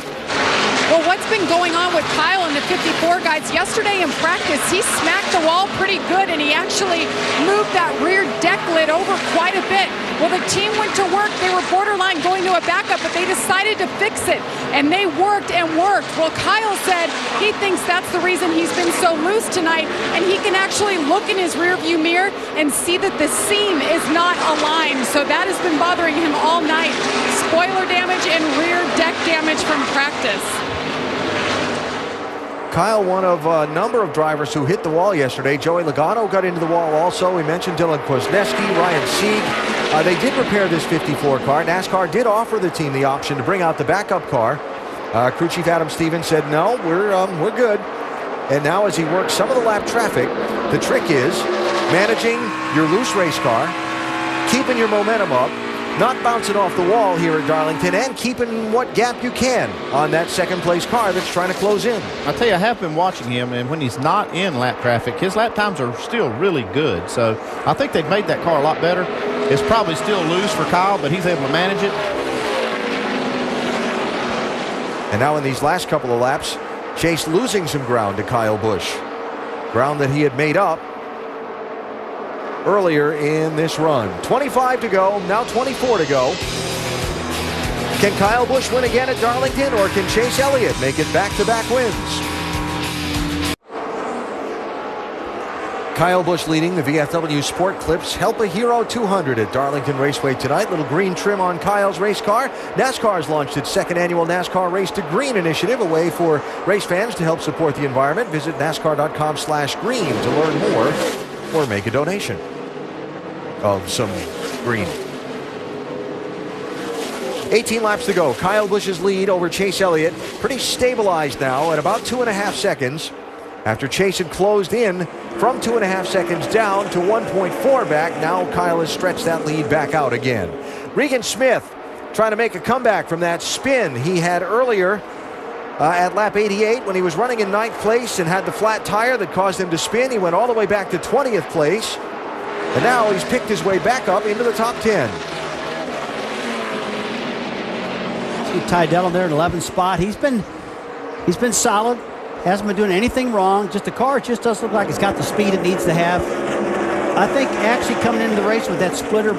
Well, what's been going on with Kyle and the 54 guys? Yesterday in practice, he smacked the wall pretty good, and he actually moved that rear deck lid over quite a bit. Well, the team went to work. They were borderline going to a backup, but they decided to fix it, and they worked and worked. Well, Kyle said he thinks that's the reason he's been so loose tonight, and he can actually look in his rearview mirror and see that the seam is not aligned. So that has been bothering him all night. Spoiler damage and rear deck damage from practice. Kyle, one of a number of drivers who hit the wall yesterday. Joey Logano got into the wall also. We mentioned Dylan Kwasniewski, Ryan Sieg. They did repair this 54 car. NASCAR did offer the team the option to bring out the backup car. Crew chief Adam Stevens said, no, we're good. And now as he works some of the lap traffic, the trick is managing your loose race car, keeping your momentum up, not bouncing off the wall here at Darlington, and keeping what gap you can on that second place car that's trying to close in. I'll tell you, I have been watching him, and when he's not in lap traffic, his lap times are still really good. So I think they've made that car a lot better. It's probably still loose for Kyle, but he's able to manage it. And now in these last couple of laps, Chase losing some ground to Kyle Busch. Ground that he had made up earlier in this run. 25 to go, now 24 to go. Can Kyle Busch win again at Darlington, or can Chase Elliott make it back-to-back wins? Kyle Busch leading the VFW Sport Clips Help a Hero 200 at Darlington Raceway tonight. Little green trim on Kyle's race car. NASCAR has launched its second annual NASCAR Race to Green initiative, a way for race fans to help support the environment. Visit NASCAR.com/green to learn more or make a donation of some green. 18 laps to go. Kyle Busch's lead over Chase Elliott pretty stabilized now at about 2.5 seconds. After Chase had closed in from 2.5 seconds down to 1.4 back, now Kyle has stretched that lead back out again. Regan Smith trying to make a comeback from that spin he had earlier at lap 88 when he was running in 9th place and had the flat tire that caused him to spin. He went all the way back to 20th place, and now he's picked his way back up into the top 10. See Ty Dillon there in 11th spot. He's been solid. Hasn't been doing anything wrong. Just the car just doesn't look like it's got the speed it needs to have. I think actually coming into the race with that splitter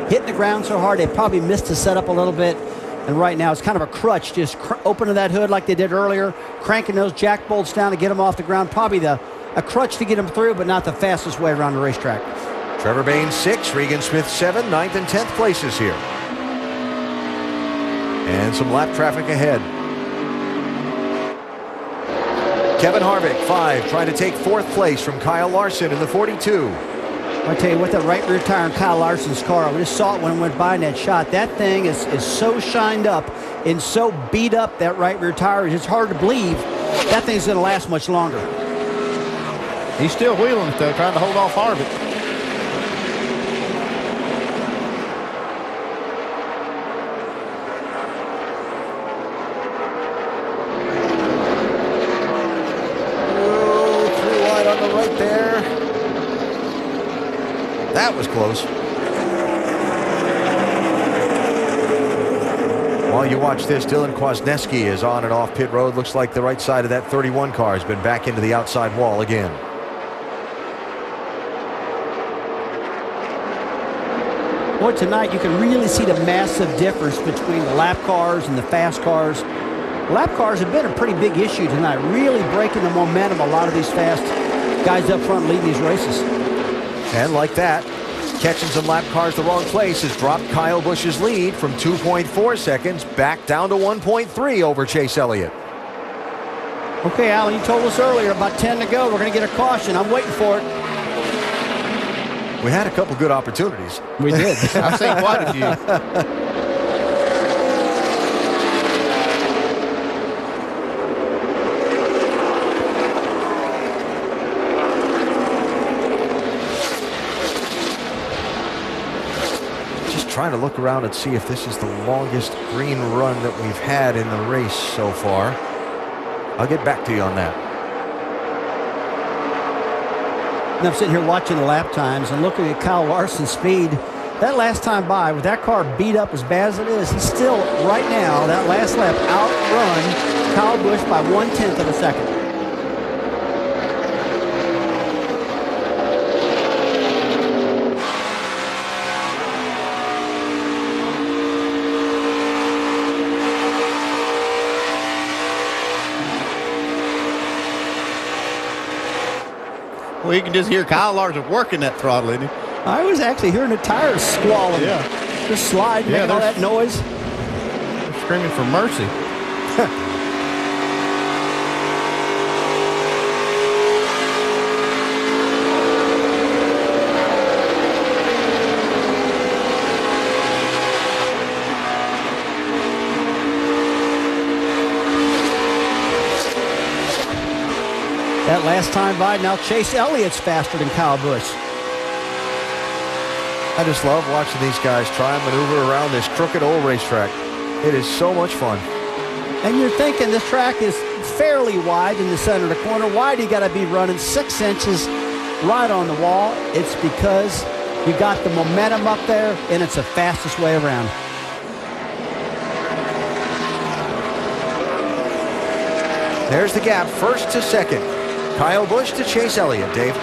hitting the ground so hard, they probably missed the setup a little bit. And right now it's kind of a crutch, just opening that hood like they did earlier, cranking those jack bolts down to get them off the ground. Probably a crutch to get them through, but not the fastest way around the racetrack. Trevor Baynes 6, Regan Smith 7, 9th and 10th places here. And some lap traffic ahead. Kevin Harvick, 5, trying to take 4th place from Kyle Larson in the 42. I'll tell you what, that right rear tire on Kyle Larson's car, we just saw it when it went by in that shot. That thing is so shined up and so beat up, that right rear tire. It's hard to believe that thing's going to last much longer. He's still wheeling it, though, trying to hold off Harvick. That was close. While you watch this, Dylan Kwasniewski is on and off pit road. Looks like the right side of that 31 car has been back into the outside wall again. Boy, tonight you can really see the massive difference between the lap cars and the fast cars. Lap cars have been a pretty big issue tonight, really breaking the momentum of a lot of these fast guys up front leading these races. And like that, catching some lap cars the wrong place has dropped Kyle Busch's lead from 2.4 seconds back down to 1.3 over Chase Elliott. Okay, Alan, you told us earlier about 10 to go. We're going to get a caution. I'm waiting for it. We had a couple good opportunities. We did. I've seen quite a few. Trying to look around and see if this is the longest green run that we've had in the race so far. I'll get back to you on that. And I'm sitting here watching the lap times and looking at Kyle Larson's speed. That last time by, with that car beat up as bad as it is, he's still, right now, that last lap, outrun Kyle Busch by 1/10 of a second. Well, you can just hear Kyle Larson working that throttle, isn't he? I was actually hearing the tires squalling. Yeah. Just slide, making all that noise. They're screaming for mercy. That last time by, now Chase Elliott's faster than Kyle Busch. I just love watching these guys try and maneuver around this crooked old racetrack. It is so much fun. And you're thinking this track is fairly wide in the center of the corner. Why do you got to be running 6 inches right on the wall? It's because you got the momentum up there, and it's the fastest way around. There's the gap, first to second. Kyle Busch to Chase Elliott, Dave.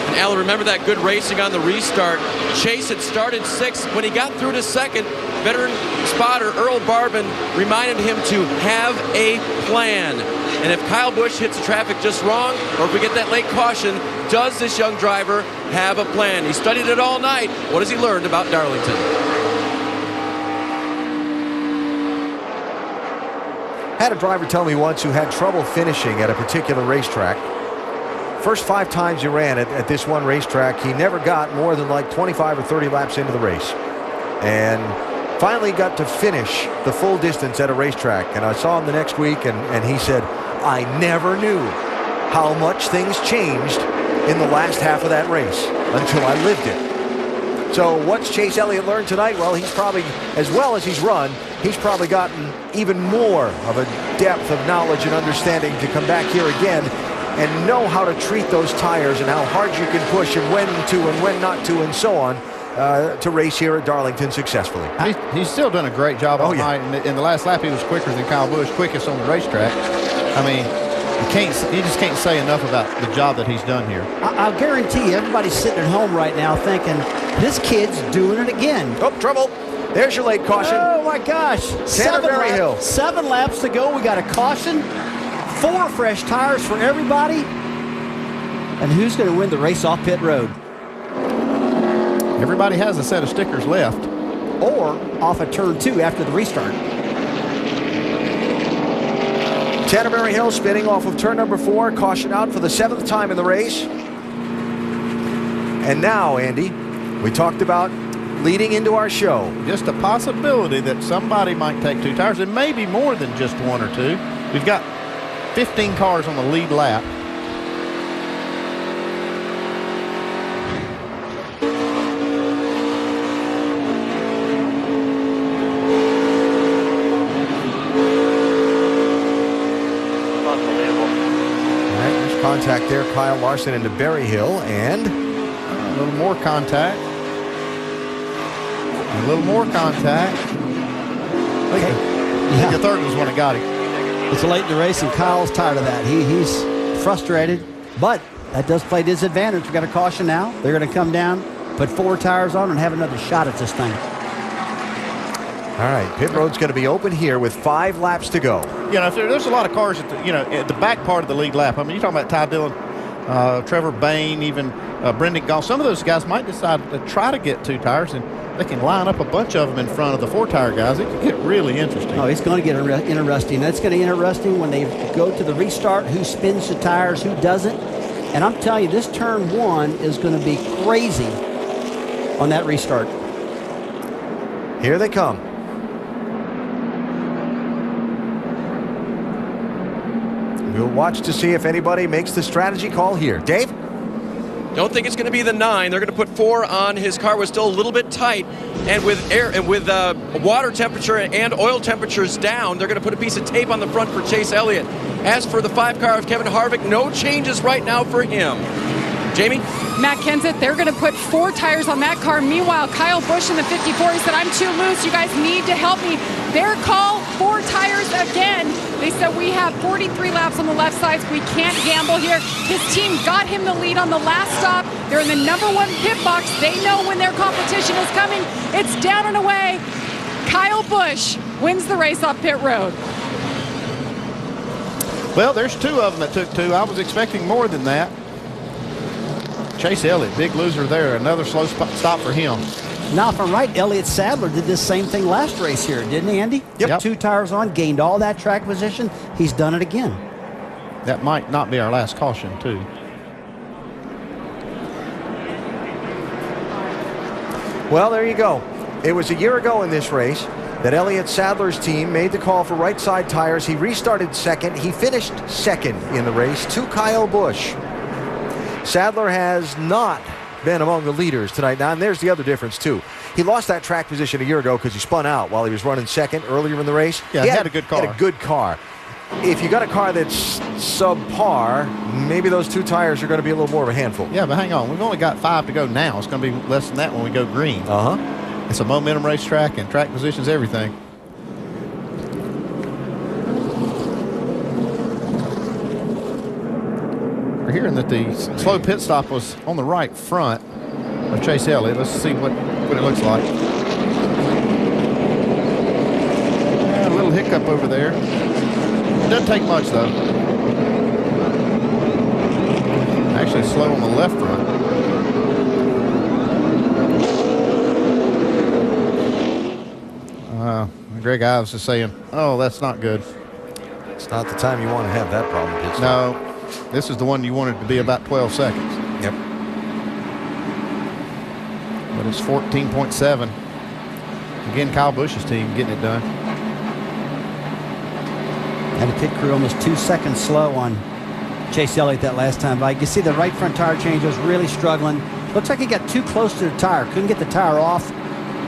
And Alan, remember that good racing on the restart. Chase had started 6th. When he got through to 2nd, veteran spotter Earl Barbin reminded him to have a plan. And if Kyle Busch hits the traffic just wrong, or if we get that late caution, does this young driver have a plan? He studied it all night. What has he learned about Darlington? Had a driver tell me once who had trouble finishing at a particular racetrack. First 5 times he ran it at this one racetrack, he never got more than like 25 or 30 laps into the race. And finally got to finish the full distance at a racetrack. And I saw him the next week, and he said, I never knew how much things changed in the last half of that race until I lived it. So what's Chase Elliott learned tonight? Well, he's probably, as well as he's run, he's probably gotten even more of a depth of knowledge and understanding to come back here again and know how to treat those tires and how hard you can push and when to and when not to and so on to race here at Darlington successfully. He's still done a great job all night. In the last lap, he was quicker than Kyle Busch, quickest on the racetrack. I mean, you just can't say enough about the job that he's done here. I'll guarantee you, everybody's sitting at home right now thinking, this kid's doing it again. Oh, trouble. There's your late caution. Oh, my gosh. 7 laps to go. We got a caution. 4 fresh tires for everybody. And who's going to win the race off pit road? Everybody has a set of stickers left. Or off of turn 2 after the restart. Canterbury Hill spinning off of turn number 4. Caution out for the 7th time in the race. And now, Andy, we talked about leading into our show. Just a possibility that somebody might take 2 tires. It may be more than just 1 or 2. We've got 15 cars on the lead lap. Contact there, Kyle Larson into Berryhill, and a little more contact. A little more contact. I think the third was when it got him. It's late in the race, and Kyle's tired of that. He's frustrated, but that does play to his advantage. We got a caution now. They're going to come down, put 4 tires on, and have another shot at this thing. All right, pit road's going to be open here with 5 laps to go. You know, there's a lot of cars at the back part of the lead lap. I mean, you're talking about Ty Dillon, Trevor Bain, even Brendan Goff. Some of those guys might decide to try to get 2 tires, and they can line up a bunch of them in front of the 4-tire guys. It can get really interesting. Oh, it's going to get interesting. That's going to be interesting when they go to the restart, who spins the tires, who doesn't. And I'm telling you, this turn 1 is going to be crazy on that restart. Here they come. We'll watch to see if anybody makes the strategy call here. Dave? Don't think it's going to be the 9. They're going to put 4 on. His car was still a little bit tight, and with air and with water temperature and oil temperatures down, they're going to put a piece of tape on the front for Chase Elliott. As for the 5 car of Kevin Harvick, no changes right now for him. Jamie? Matt Kenseth, they're going to put 4 tires on that car. Meanwhile, Kyle Busch in the 54, he said, I'm too loose. You guys need to help me. Their call, 4 tires again. They said, we have 43 laps on the left side. We can't gamble here. His team got him the lead on the last stop. They're in the number 1 pit box. They know when their competition is coming. It's down and away. Kyle Busch wins the race off pit road. Well, there's 2 of them that took 2. I was expecting more than that. Chase Elliott, big loser there. Another slow stop for him. Now, if I'm right, Elliott Sadler did this same thing last race here, didn't he, Andy? Yep. 2 tires on, gained all that track position. He's done it again. That might not be our last caution, too. Well, there you go. It was a year ago in this race that Elliott Sadler's team made the call for right side tires. He restarted 2nd. He finished 2nd in the race to Kyle Busch. Sadler has not been among the leaders tonight. Now, and there's the other difference, too. He lost that track position a year ago because he spun out while he was running 2nd earlier in the race. Yeah, he had a good car. Had a good car. If you got a car that's subpar, maybe those 2 tires are going to be a little more of a handful. Yeah, but hang on. We've only got 5 to go now. It's going to be less than that when we go green. It's a momentum racetrack, and track position's everything. We're hearing that the slow pit stop was on the right front of Chase Elliott. Let's see what it looks like. A little hiccup over there. It doesn't take much, though. Actually slow on the left front. Greg Ives is saying, oh, that's not good. It's not the time you want to have that problem, Pitts. No, this is the one you wanted to be about 12 seconds. Yep. But it's 14.7. Again, Kyle Busch's team getting it done. And the pit crew almost 2 seconds slow on Chase Elliott that last time by. You can see the right front tire change was really struggling. Looks like he got too close to the tire. Couldn't get the tire off.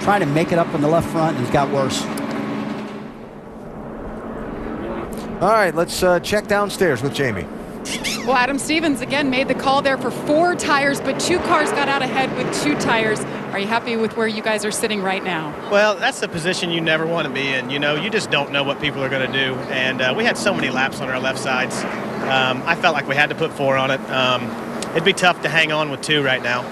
Trying to make it up on the left front, and it's got worse. All right, let's check downstairs with Jamie. Well, Adam Stevens again made the call there for 4 tires, but 2 cars got out ahead with 2 tires. Are you happy with where you guys are sitting right now? Well, that's the position you never want to be in. You know, you just don't know what people are going to do. And we had so many laps on our left sides. I felt like we had to put 4 on it. It'd be tough to hang on with 2 right now.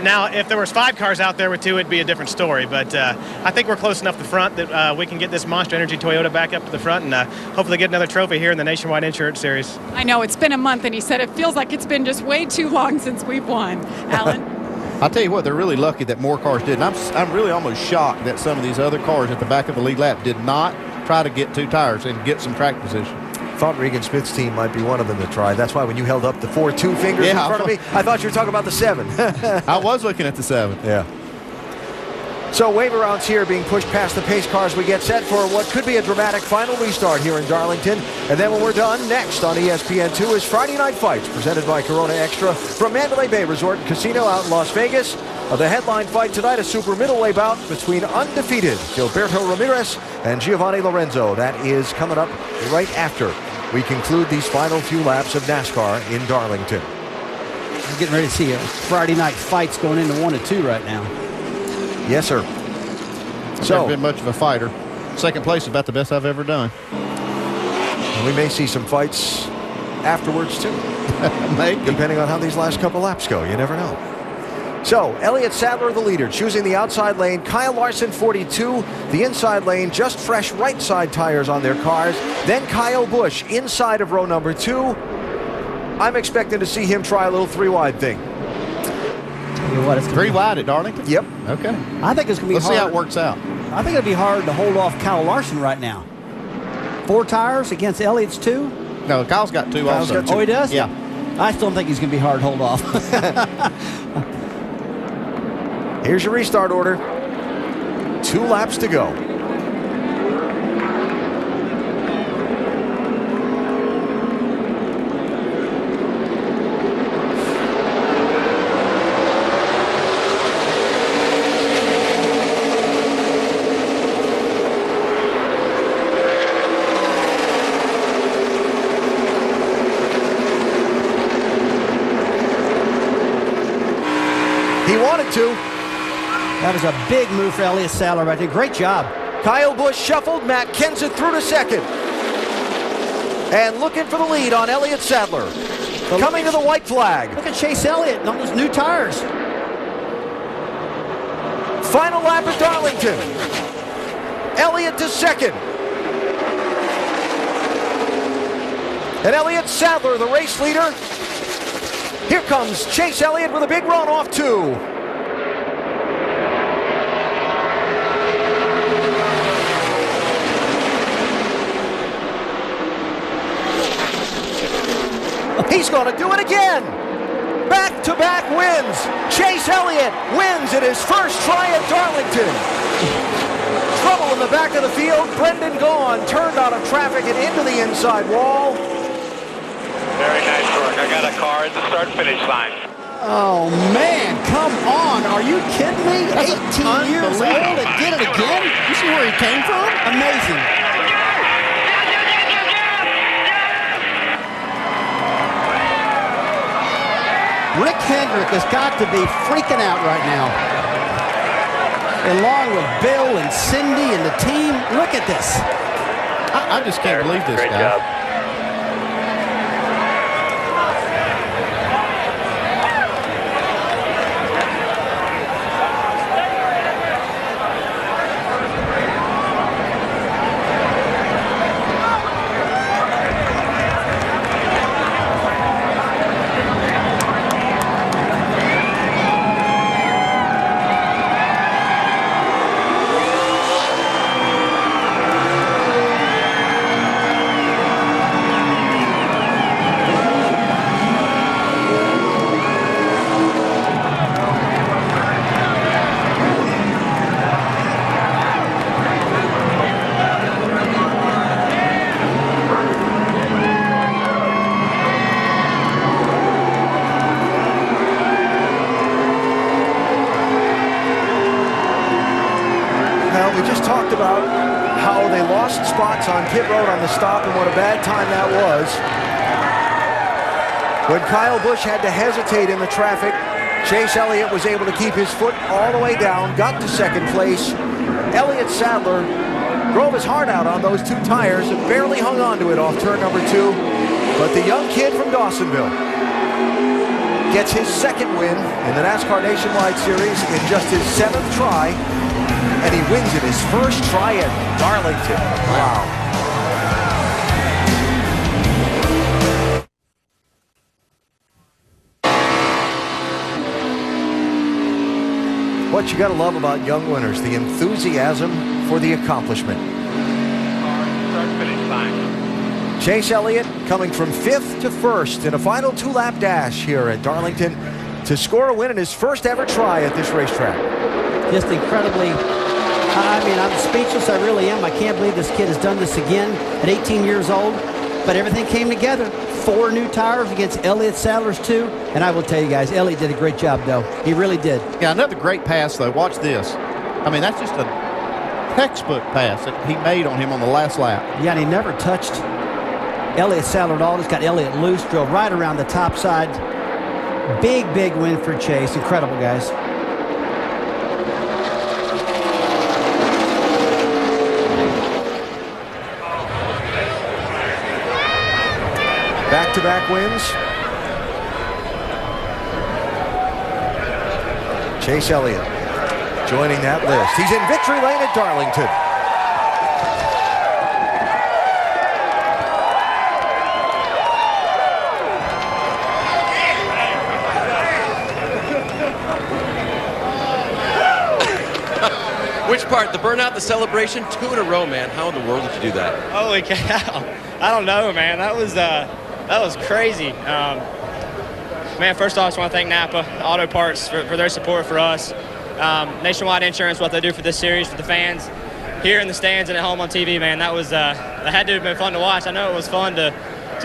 Now, if there was 5 cars out there with 2, it'd be a different story. But I think we're close enough to the front that we can get this Monster Energy Toyota back up to the front and hopefully get another trophy here in the Nationwide Insurance Series. I know, it's been a month, and he said it feels like it's been just way too long since we've won. Alan? I'll tell you what, they're really lucky that more cars did. And I'm really almost shocked that some of these other cars at the back of the lead lap did not try to get 2 tires and get some track position. Thought Regan Smith's team might be one of them to try. That's why when you held up the 4-2 fingers in front of me, I thought you were talking about the 7. I was looking at the 7. Yeah. So wave arounds here being pushed past the pace cars. We get set for what could be a dramatic final restart here in Darlington. And then when we're done, next on ESPN2 is Friday Night Fights, presented by Corona Extra from Mandalay Bay Resort and Casino out in Las Vegas. The headline fight tonight, a super middleweight bout between undefeated Gilberto Ramirez and Giovanni Lorenzo. That is coming up right after we conclude these final few laps of NASCAR in Darlington. We're getting ready to see a Friday Night Fights going into 1 and 2 right now. Yes, sir. So, never been much of a fighter. Second place is about the best I've ever done. And we may see some fights afterwards, too. Maybe. Depending on how these last couple laps go. You never know. So, Elliott Sadler, the leader, choosing the outside lane. Kyle Larson, 42. The inside lane, just fresh right side tires on their cars. Then Kyle Busch inside of row number 2. I'm expecting to see him try a little 3-wide thing. Tell you what, it's 3 wide at Darlington? Yep. Okay. I think it's going to be Let's hard. see how it works out. I think it'll be hard to hold off Kyle Larson right now. 4 tires against Elliott's 2. No, Kyle's got 2 also. Got 2. Oh, he does? Yeah. I still think he's going to be hard to hold off. Here's your restart order. 2 laps to go. He wanted to. That was a big move for Elliott Sadler right there. Great job. Kyle Busch shuffled. Matt Kenseth through to second. And looking for the lead on Elliott Sadler. Coming to the white flag. Look at Chase Elliott on those new tires. Final lap at Darlington. Elliott to second. And Elliott Sadler, the race leader. Here comes Chase Elliott with a big run off 2. He's going to do it again. Back-to-back wins. Chase Elliott wins in his first try at Darlington. Trouble in the back of the field. Brendan Gaughan turned out of traffic and into the inside wall. Very nice work. I got a car at the start-finish line. Oh, man, come on. Are you kidding me? 18 years old and did it again? You see where he came from? Amazing. Rick Hendrick has got to be freaking out right now. Along with Bill and Cindy and the team. Look at this. I just can't believe this guy. Great job. lost spots on pit road on the stop, and what a bad time that was. When Kyle Busch had to hesitate in the traffic, Chase Elliott was able to keep his foot all the way down, got to second place. Elliott Sadler drove his heart out on those 2 tires and barely hung on to it off turn number 2. But the young kid from Dawsonville gets his second win in the NASCAR Nationwide Series in just his 7th try, and he wins it his first try at Darlington. Wow. What you gotta love about young winners, the enthusiasm for the accomplishment. Chase Elliott coming from 5th to 1st in a final 2-lap dash here at Darlington to score a win in his first ever try at this racetrack. Just incredibly, I mean, I'm speechless, I really am. I can't believe this kid has done this again at 18 years old, but everything came together. 4 new tires against Elliott Sadler's 2, and I will tell you guys, Elliott did a great job, though. He really did. Yeah, another great pass, though. Watch this. I mean, that's just a textbook pass that he made on him on the last lap. Yeah, and he never touched Elliott Sadler at all. Just got Elliott loose, drove right around the top side. Big, big win for Chase. Incredible, guys. Back-to-back wins. Chase Elliott joining that list. He's in victory lane at Darlington. Which part? The burnout, the celebration? 2 in a row, man. How in the world did you do that? Holy cow. I don't know, man. That was crazy. Man, first off, I just want to thank Napa Auto Parts for their support for us. Nationwide Insurance, what they do for this series, for the fans here in the stands and at home on TV, man. That had to have been fun to watch. I know it was fun to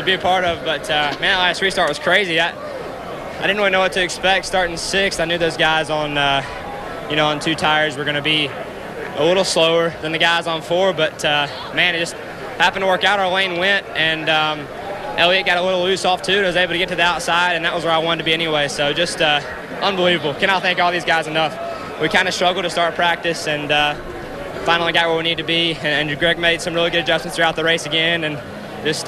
be a part of, but man, that last restart was crazy. I didn't really know what to expect starting 6th. I knew those guys on 2 tires were going to be a little slower than the guys on 4, but man, it just happened to work out. Our lane went, and Elliott got a little loose off 2 and was able to get to the outside, and that was where I wanted to be anyway. So just unbelievable. Cannot thank all these guys enough. We kind of struggled to start practice, and finally got where we need to be. And Greg made some really good adjustments throughout the race again, and just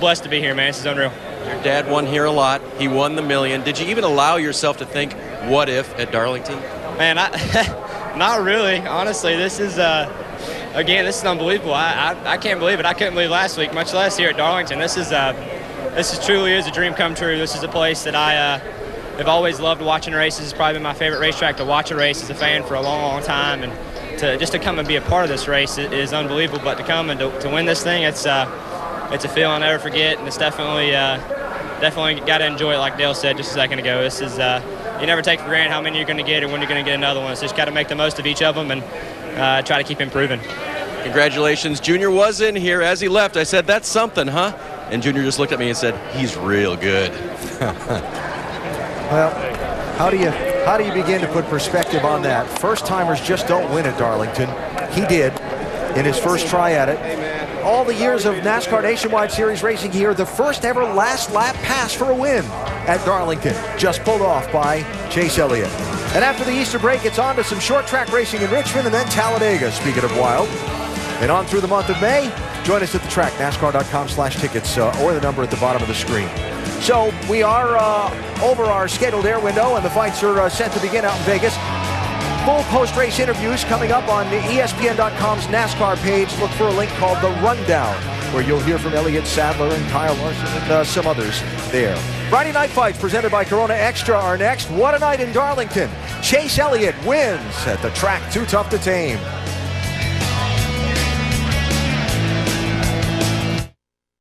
blessed to be here, man. This is unreal. Your dad won here a lot. He won the $1 million. Did you even allow yourself to think, what if at Darlington? Man, not really. Honestly, this is again, this is unbelievable. I can't believe it. I couldn't believe last week, much less here at Darlington. This truly is a dream come true. This is a place that I have always loved watching races. It's probably been my favorite racetrack to watch a race as a fan for a long, long time. And to come and be a part of this race is unbelievable. But to come and to win this thing, it's a feeling I'll never forget. And it's definitely got to enjoy it, like Dale said just a second ago. This is you never take for granted how many you're going to get or when you're going to get another one. So just got to make the most of each of them and try to keep improving. Congratulations. Junior was in here. As he left, I said, that's something, huh? And Junior just looked at me and said, he's real good. Well, how do you begin to put perspective on that? First-timers just don't win at Darlington. He did in his first try at it. All the years of NASCAR Nationwide Series racing here, the first ever last lap pass for a win at Darlington, just pulled off by Chase Elliott. And after the Easter break, it's on to some short track racing in Richmond and then Talladega, speaking of wild. And on through the month of May, join us at the track, NASCAR.com/tickets, or the number at the bottom of the screen. So we are over our scheduled air window, and the fights are set to begin out in Vegas. Full post-race interviews coming up on ESPN.com's NASCAR page. Look for a link called The Rundown, where you'll hear from Elliott Sadler and Kyle Larson and some others there. Friday Night Fights presented by Corona Extra are next. What a night in Darlington. Chase Elliott wins at the track too tough to tame.